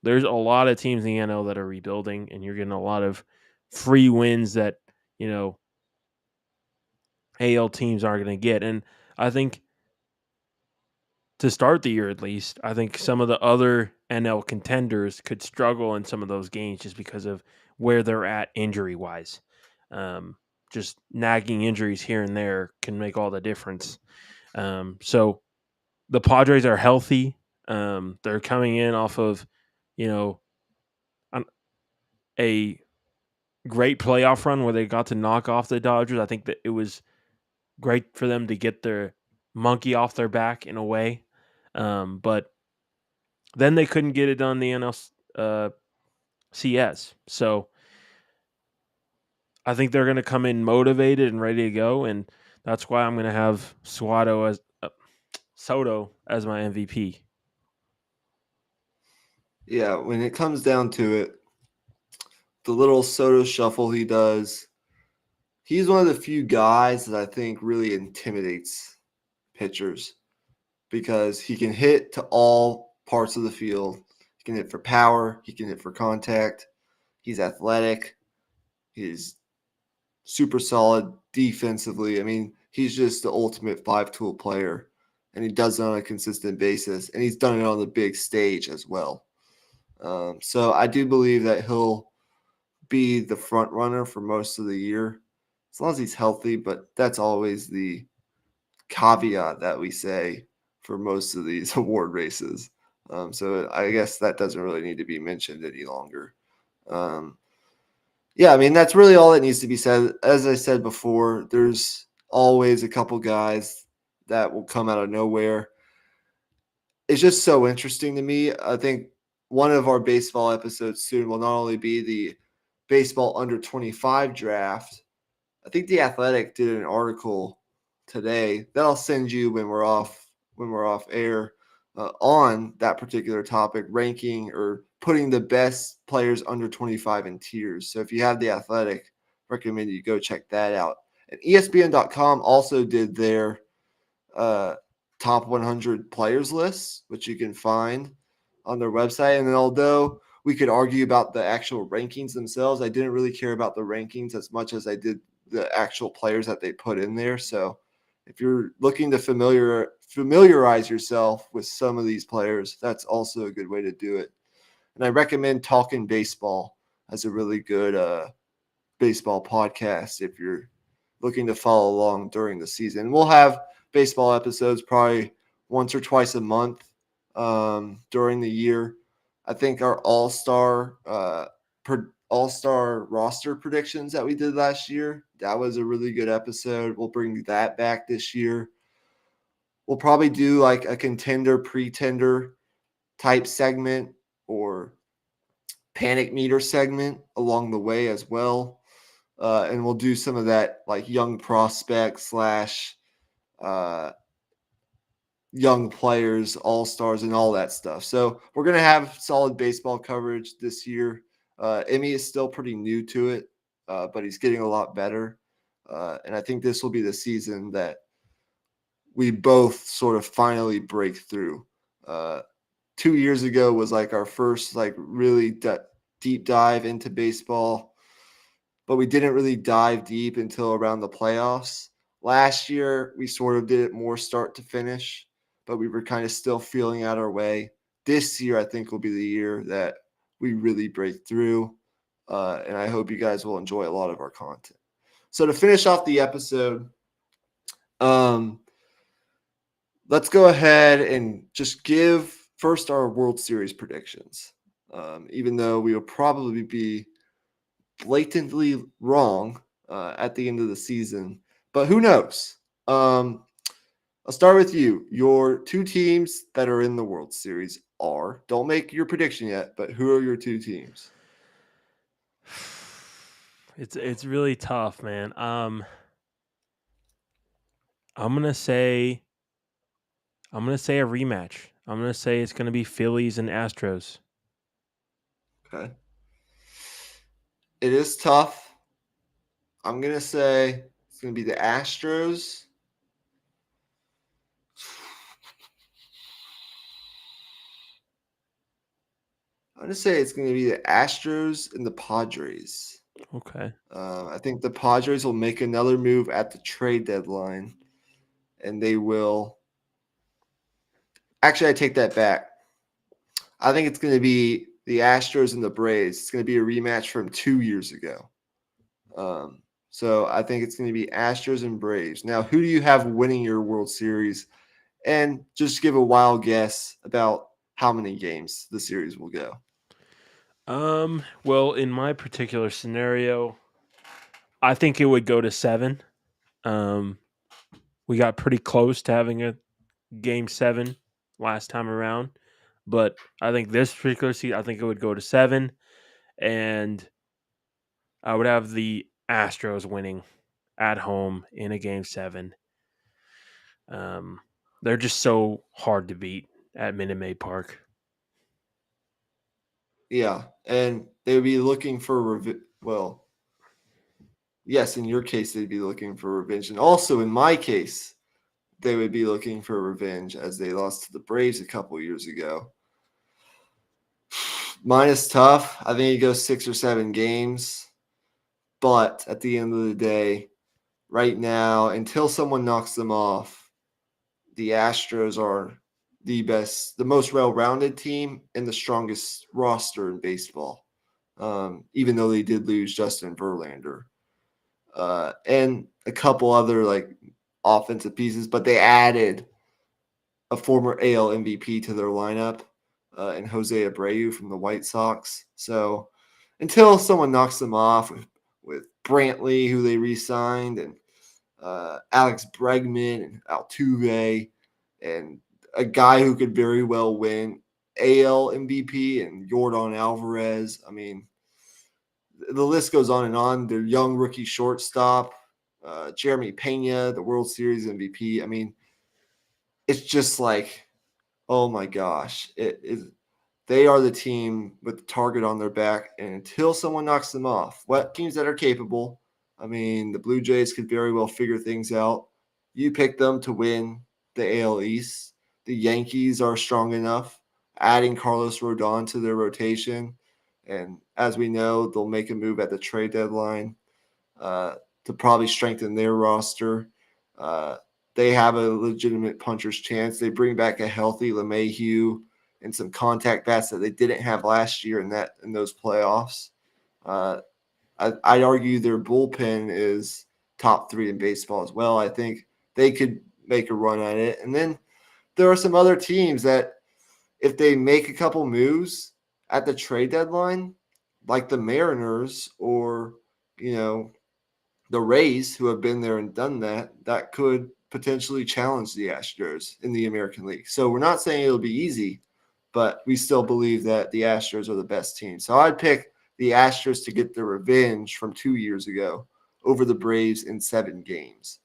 there's a lot of teams in the NL that are rebuilding, and you're getting a lot of free wins that, AL teams aren't going to get. And I think to start the year, at least, I think some of the other NL contenders could struggle in some of those games just because of where they're at injury wise. Just nagging injuries here and there can make all the difference. So the Padres are healthy. They're coming in off of, a great playoff run where they got to knock off the Dodgers. I think that it was great for them to get their monkey off their back in a way. But then they couldn't get it done in the NLCS. So I think they're going to come in motivated and ready to go. And that's why I'm going to have Soto as my MVP. Yeah, when it comes down to it, the little Soto shuffle he does, he's one of the few guys that I think really intimidates pitchers because he can hit to all parts of the field. He can hit for power. He can hit for contact. He's athletic. He's super solid defensively. I mean, he's just the ultimate 5-tool player, and he does it on a consistent basis, and he's done it on the big stage as well. So I do believe that he'll be the front runner for most of the year, as long as he's healthy, but that's always the caveat that we say for most of these award races. So I guess that doesn't really need to be mentioned any longer. Yeah, I mean, that's really all that needs to be said. As I said before, there's always a couple guys that will come out of nowhere. it's just so interesting to me. I think one of our baseball episodes soon will not only be the baseball under 25 draft. I think the Athletic did an article today that I'll send you when we're off air on that particular topic, ranking or putting the best players under 25 in tiers. So if you have the Athletic, recommend you go check that out. And ESPN.com also did their uh, top 100 players lists, which you can find on their website. And then although we could argue about the actual rankings themselves, I didn't really care about the rankings as much as I did the actual players that they put in there. So if you're looking to familiarize yourself with some of these players, that's also a good way to do it. And I recommend Talking Baseball as a really good baseball podcast if you're looking to follow along during the season. We'll have baseball episodes probably once or twice a month during the year. I think our all-star roster predictions that we did last year, that was a really good episode. We'll bring that back this year. We'll probably do like a contender pretender type segment or panic meter segment along the way as well. And we'll do some of that like young prospect slash uh, young players, all stars, and all that stuff. So we're gonna have solid baseball coverage this year. Emmy is still pretty new to it, but he's getting a lot better. And I think this will be the season that we both sort of finally break through. 2 years ago was like our first like really deep dive into baseball, but we didn't really dive deep until around the playoffs. Last year, we sort of did it more start to finish, but we were kind of still feeling out our way. This year, I think, will be the year that we really break through. And I hope you guys will enjoy a lot of our content. So, to finish off the episode, um, let's go ahead and just give first our World Series predictions. Even though we will probably be blatantly wrong at the end of the season, but who knows? I'll start with you. Your two teams that are in the World Series are, don't make your prediction yet, but who are your two teams? It's really tough, man. I'm gonna say I'm gonna say a rematch. I'm gonna say it's gonna be Phillies and Astros. Okay. It is tough. I'm going to say it's going to be the Astros. I'm going to say it's going to be the Astros and the Padres. Okay. I think the Padres will make another move at the trade deadline, and they will. Actually, I take that back. I think it's going to be the Astros and the Braves. It's going to be a rematch from 2 years ago. So I think it's going to be Astros and Braves. Now, who do you have winning your World Series? And just give a wild guess about how many games the series will go. Well, in my particular scenario, I think it would go to 7. Um, we got pretty close to having a game 7 last time around, but I think this particular season, I think it would go to 7, and I would have the Astros winning at home in a game 7. Um, they're just so hard to beat at Minute Maid Park. Yeah, and they would be looking for well, yes, in your case they'd be looking for revenge, and also in my case they would be looking for revenge as they lost to the Braves a couple years ago. Mine is tough. I think it goes 6 or 7 games, but at the end of the day, right now, until someone knocks them off, the Astros are the most well-rounded team and the strongest roster in baseball. Even though they did lose Justin Verlander and a couple other like offensive pieces, but they added a former AL MVP to their lineup and Jose Abreu from the White Sox. So until someone knocks them off with Brantley, who they re-signed, and Alex Bregman and Altuve and a guy who could very well win AL MVP and Yordan Alvarez. I mean, the list goes on and on. Their young rookie shortstop, Jeremy Pena, the World Series MVP. I mean, it's just like, oh my gosh, it is. They are the team with the target on their back, and until someone knocks them off, what teams that are capable? I mean, the Blue Jays could very well figure things out. You pick them to win the AL East. The Yankees are strong enough, adding Carlos Rodon to their rotation, and as we know, they'll make a move at the trade deadline to probably strengthen their roster. Uh, they have a legitimate puncher's chance. They bring back a healthy LeMahieu and some contact bats that they didn't have last year in those playoffs. Uh, I'd argue their bullpen is top 3 in baseball as well. I think they could make a run at it. And then there are some other teams that if they make a couple moves at the trade deadline, like the Mariners or, the Rays, who have been there and done that, that could potentially challenge the Astros in the American League. So we're not saying it'll be easy, but we still believe that the Astros are the best team. So I'd pick the Astros to get their revenge from 2 years ago over the Braves in 7 games.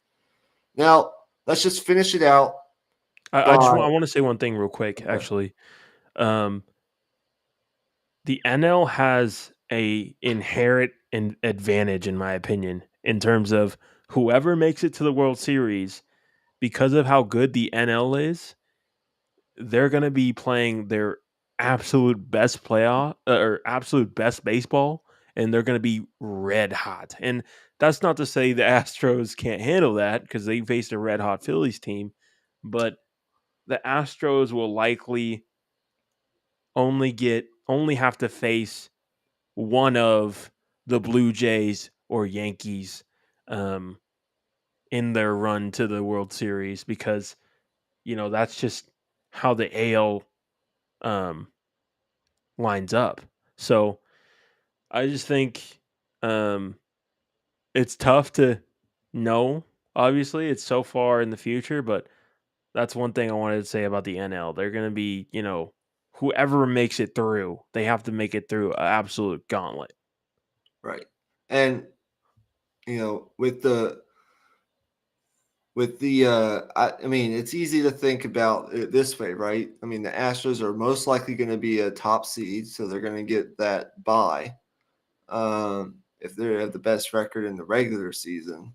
Now, let's just finish it out. I want to say one thing real quick. Okay. Actually, um, the NL has a inherent advantage, in my opinion, in terms of whoever makes it to the World Series, because of how good the NL is. They're going to be playing their absolute best playoff or absolute best baseball, and they're going to be red hot. And that's not to say the Astros can't handle that because they faced a red hot Phillies team, but the Astros will likely only have to face one of the Blue Jays or Yankees um, in their run to the World Series because that's just how the AL um, lines up. So I just think um, it's tough to know. Obviously, it's so far in the future, but that's one thing I wanted to say about the NL. They're going to be, whoever makes it through, they have to make it through an absolute gauntlet. Right. And, I mean, it's easy to think about it this way, right? I mean, the Astros are most likely going to be a top seed, so they're going to get that bye if they have the best record in the regular season,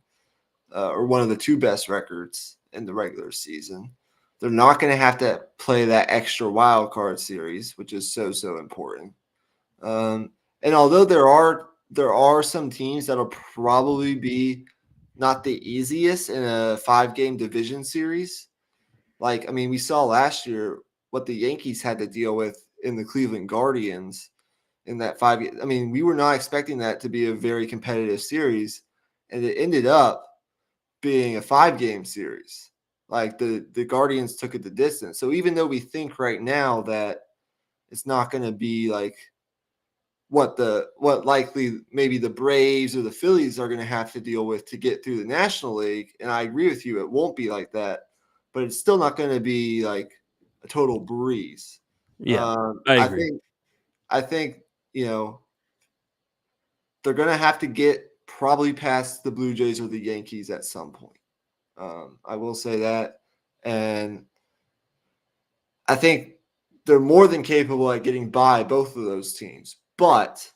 or one of the 2 best records in the regular season. They're not going to have to play that extra wild card series, which is so important. And although there are some teams that'll probably be not the easiest in a 5-game division series. Like, I mean, we saw last year what the Yankees had to deal with in the Cleveland Guardians in that 5. I mean, we were not expecting that to be a very competitive series, and it ended up being a 5-game series. Like the Guardians took it the distance. So even though we think right now that it's not going to be like what likely maybe the Braves or the Phillies are going to have to deal with to get through the National League. And I agree with you, it won't be like that, but it's still not going to be like a total breeze. Yeah, I I agree. think they're going to have to get probably past the Blue Jays or the Yankees at some point. I will say that, and I think they're more than capable at getting by both of those teams, but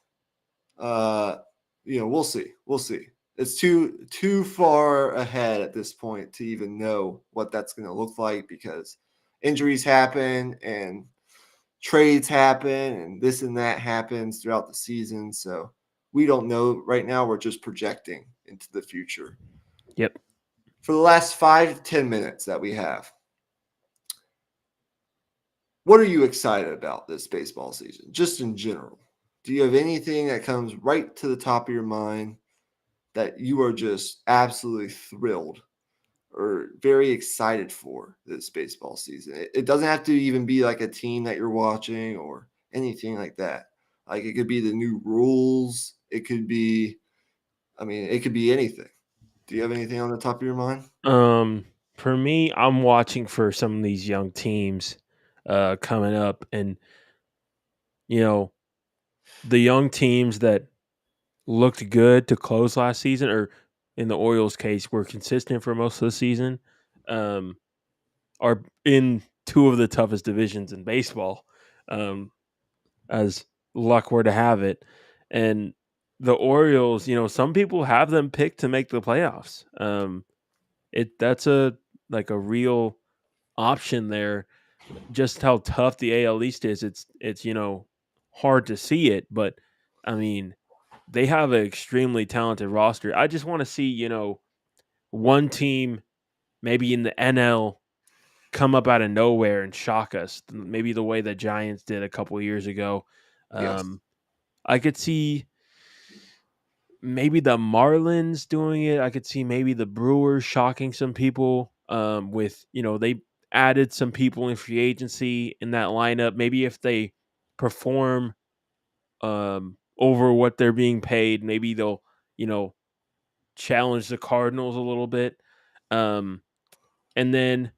we'll see. We'll see. It's too far ahead at this point to even know what that's going to look like because injuries happen and trades happen and this and that happens throughout the season. So we don't know right now. We're just projecting into the future. Yep. For the last 5 to 10 minutes that we have, what are you excited about this baseball season, just in general? Do you have anything that comes right to the top of your mind that you are just absolutely thrilled or very excited for this baseball season? It doesn't have to even be like a team that you're watching or anything like that. Like it could be the new rules. It could be anything. Do you have anything on the top of your mind? For me, I'm watching for some of these young teams coming up, and you know the young teams that looked good to close last season, or in the Orioles' case, were consistent for most of the season, um, are in two of the toughest divisions in baseball, um, as luck were to have it. And the Orioles, some people have them picked to make the playoffs. That's a real option there. Just how tough the AL East is, it's hard to see it, but I mean they have an extremely talented roster. I just want to see one team maybe in the NL come up out of nowhere and shock us, maybe the way the Giants did a couple years ago. Yes. Um, I could see maybe the Marlins doing it. I could see maybe the Brewers shocking some people with, they added some people in free agency in that lineup. Maybe if they perform over what they're being paid, maybe they'll, you know, challenge the Cardinals a little bit. Um, and then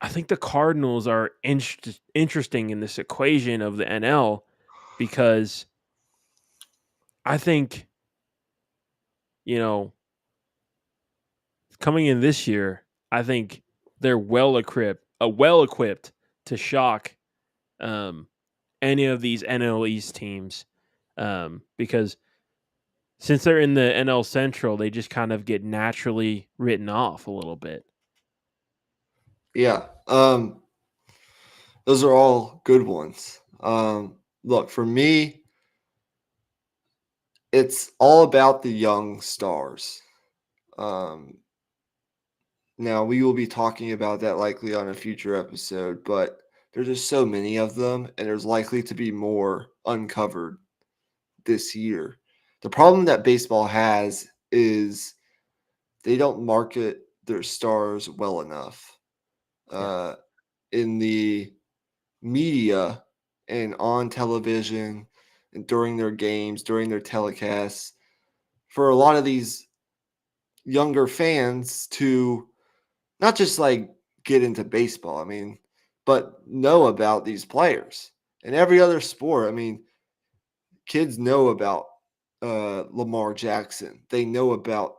I think the Cardinals are interesting in this equation of the NL because I think, you know, coming in this year, I think they're well equipped to shock um, any of these NL East teams because since they're in the NL Central, they just kind of get naturally written off a little bit. Yeah. Those are all good ones. Look, for me, it's all about the young stars. Um, Now, we will be talking about that likely on a future episode, but there's just so many of them, and there's likely to be more uncovered this year. The problem that baseball has is they don't market their stars well enough Yeah. in the media and on television and during their games, during their telecasts. For a lot of these younger fans to not just like get into baseball, I mean, but know about these players. And every other sport, I mean, kids know about Lamar Jackson. They know about,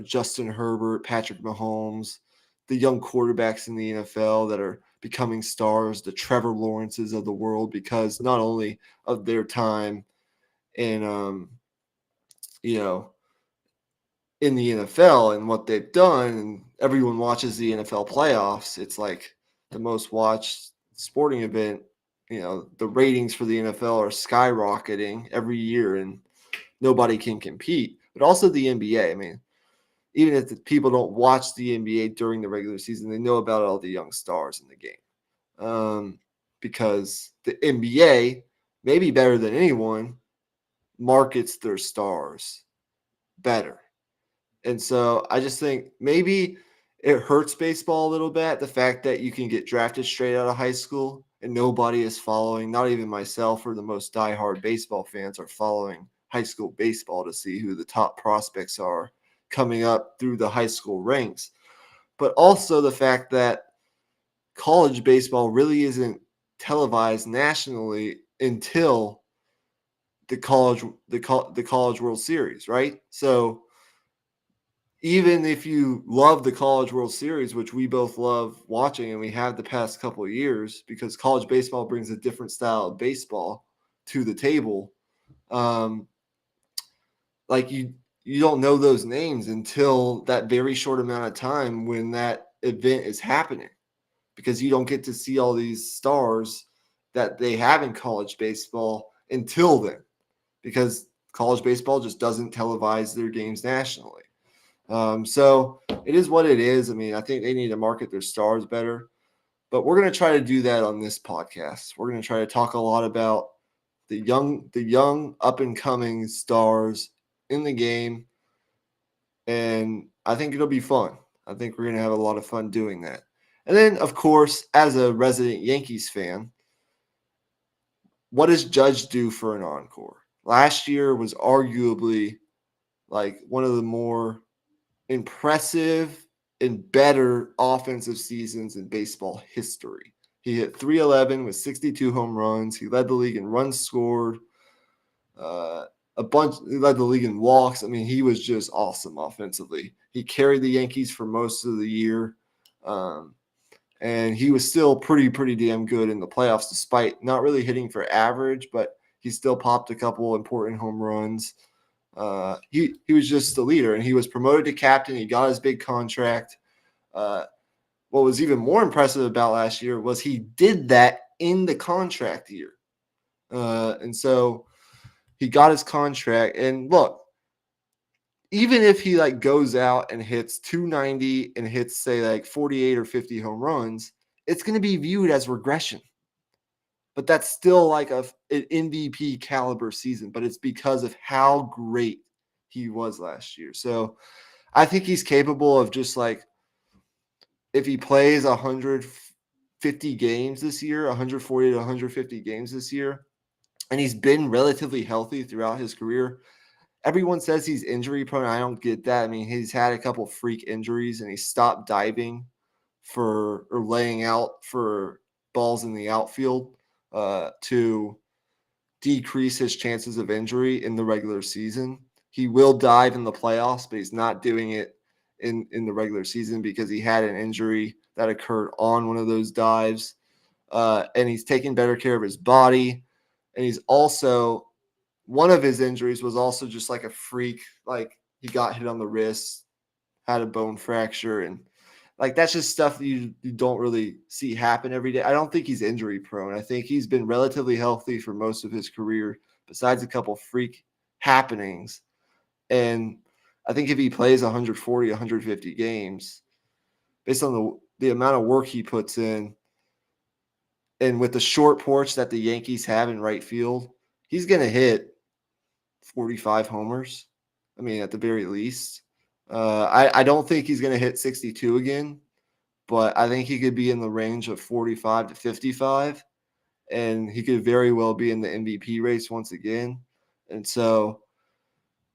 Justin Herbert, Patrick Mahomes, the young quarterbacks in the NFL that are becoming stars, the Trevor Lawrences of the world, because not only of their time in, you know, in the NFL and what they've done, and everyone watches the NFL playoffs. It's like the most watched sporting event. The ratings for the NFL are skyrocketing every year, and nobody can compete. But also the NBA. I mean, even if the people don't watch the NBA during the regular season, they know about all the young stars in the game. Because the NBA, maybe better than anyone, markets their stars better. And so I just think maybe it hurts baseball a little bit, the fact that you can get drafted straight out of high school and nobody is following, not even myself or the most diehard baseball fans are following high school baseball to see who the top prospects are coming up through the high school ranks. But also the fact that college baseball really isn't televised nationally until the college World Series, right? So even if you love the College World Series, which we both love watching and we have the past couple of years, because college baseball brings a different style of baseball to the table. Um, like you don't know those names until that very short amount of time when that event is happening, because you don't get to see all these stars that they have in college baseball until then, because college baseball just doesn't televise their games nationally. So it is what it is. I mean, I think they need to market their stars better, but we're going to try to do that on this podcast. We're going to try to talk a lot about the young up and coming stars in the game, and I think it'll be fun. I think we're going to have a lot of fun doing that. And then, of course, as a resident Yankees fan, what does Judge do for an encore? Last year was arguably like one of the more impressive in better offensive seasons in baseball history. He hit 311 with 62 home runs. He led the league in runs scored. He led the league in walks. I mean, he was just awesome offensively. He carried the Yankees for most of the year. And he was still pretty damn good in the playoffs, despite not really hitting for average, but he still popped a couple important home runs. He was just the leader, and he was promoted to captain. He got his big contract. What was even more impressive about last year was he did that in the contract year. And so he got his contract. And look, even if he like goes out and hits 290 and hits, say, like 48 or 50 home runs, it's going to be viewed as regression. But that's still like an MVP caliber season. But it's because of how great he was last year. So I think he's capable of just like, if he plays 150 games this year, 140 to 150 games this year, and he's been relatively healthy throughout his career. Everyone says he's injury prone. I don't get that. I mean, he's had a couple freak injuries and he stopped diving or laying out for balls in the outfield to decrease his chances of injury in the regular season. He will dive in the playoffs, but he's not doing it in the regular season because he had an injury that occurred on one of those dives. And he's taking better care of his body. And he's also, one of his injuries was also just like a freak. Like he got hit on the wrist, had a bone fracture. And like that's just stuff that you don't really see happen every day. I don't think he's injury prone. I think he's been relatively healthy for most of his career, besides a couple freak happenings. And I think if he plays 140, 150 games, based on the amount of work he puts in, and with the short porch that the Yankees have in right field, he's going to hit 45 homers. I mean, at the very least. I don't think he's going to hit 62 again, but I think he could be in the range of 45 to 55, and he could very well be in the MVP race once again. And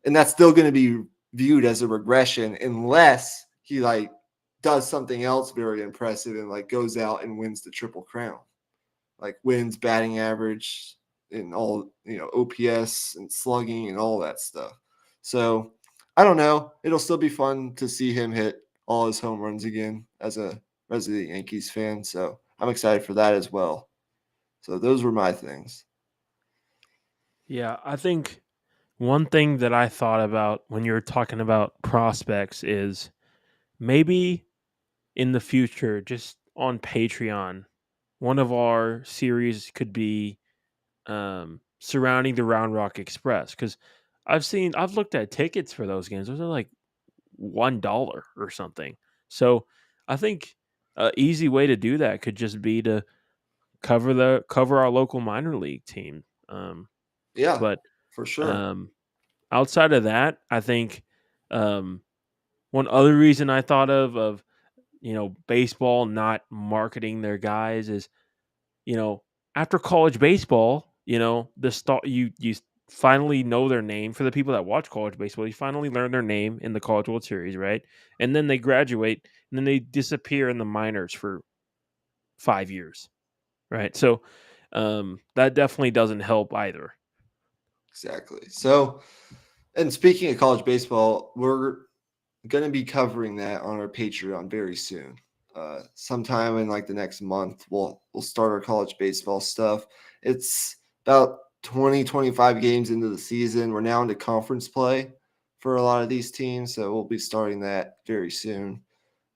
that's still going to be viewed as a regression unless he like does something else very impressive and like goes out and wins the Triple Crown, like wins batting average and all, OPS and slugging and all that stuff. So I don't know. It'll still be fun to see him hit all his home runs again as a resident Yankees fan. So I'm excited for that as well. So those were my things. Yeah, I think one thing that I thought about when you were talking about prospects is maybe in the future, just on Patreon, one of our series could be surrounding the Round Rock Express, because I've looked at tickets for those games. Those are like $1 or something. So I think an easy way to do that could just be to cover our local minor league team. Yeah, But for sure. um, outside of that, I think um, one other reason I thought of baseball not marketing their guys is, after college baseball, you finally know their name. For the people that watch college baseball, you finally learn their name in the College World Series, right? And then they graduate, and then they disappear in the minors for 5 years, right? So that definitely doesn't help either. Exactly. So, and speaking of college baseball, we're going to be covering that on our Patreon very soon. Sometime in like the next month, we'll start our college baseball stuff. It's about 20-25 games into the season. We're now into conference play for a lot of these teams, so we'll be starting that very soon.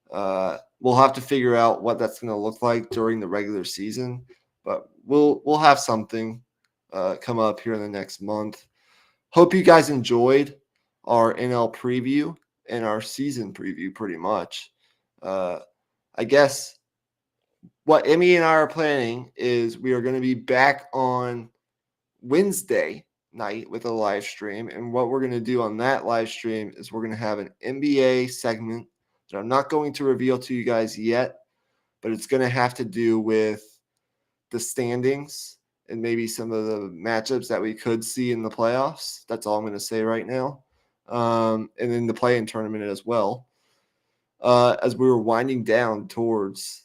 We'll have to figure out what that's going to look like during the regular season, but we'll have something come up here in the next month. Hope you guys enjoyed our NL preview and our season preview pretty much. I guess what Emmy and I are planning is we are going to be back on Wednesday night with a live stream. And what we're going to do on that live stream is we're going to have an NBA segment that I'm not going to reveal to you guys yet, but it's going to have to do with the standings and maybe some of the matchups that we could see in the playoffs. That's all I'm going to say right now. And then the play-in tournament as well. as we were winding down towards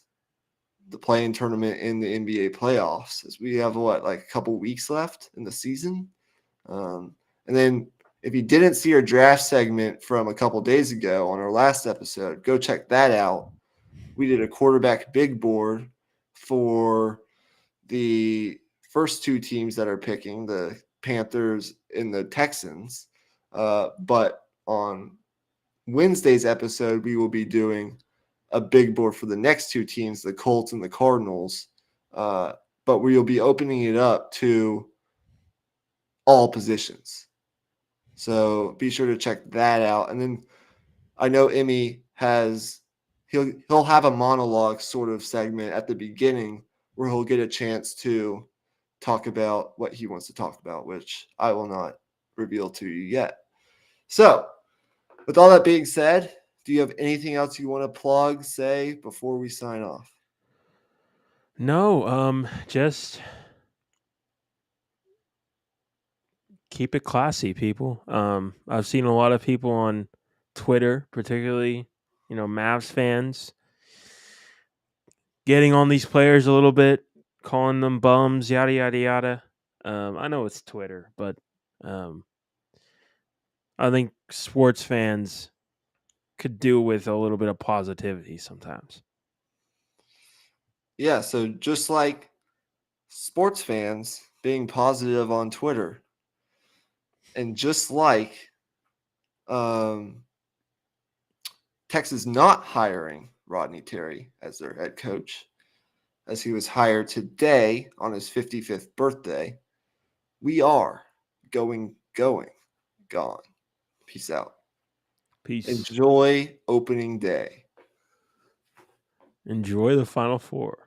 the play-in tournament in the NBA playoffs, as we have like a couple weeks left in the season. And then if you didn't see our draft segment from a couple days ago on our last episode, go check that out. We did a quarterback big board for the first two teams that are picking, the Panthers and the Texans. But on Wednesday's episode, we will be doing a big board for the next two teams, the Colts and the Cardinals. But we will be opening it up to all positions. So be sure to check that out. And then I know Emmy he'll have a monologue sort of segment at the beginning where he'll get a chance to talk about what he wants to talk about, which I will not reveal to you yet. So, with all that being said, do you have anything else you want to plug, say before we sign off? No, just keep it classy, people. I've seen a lot of people on Twitter, particularly, Mavs fans, getting on these players a little bit, calling them bums, yada yada yada. I know it's Twitter, but I think sports fans could do with a little bit of positivity sometimes. Yeah, so just like sports fans being positive on Twitter, and just like Texas not hiring Rodney Terry as their head coach, as he was hired today on his 55th birthday, we are gone. Peace out. Peace. Enjoy opening day. Enjoy the Final Four.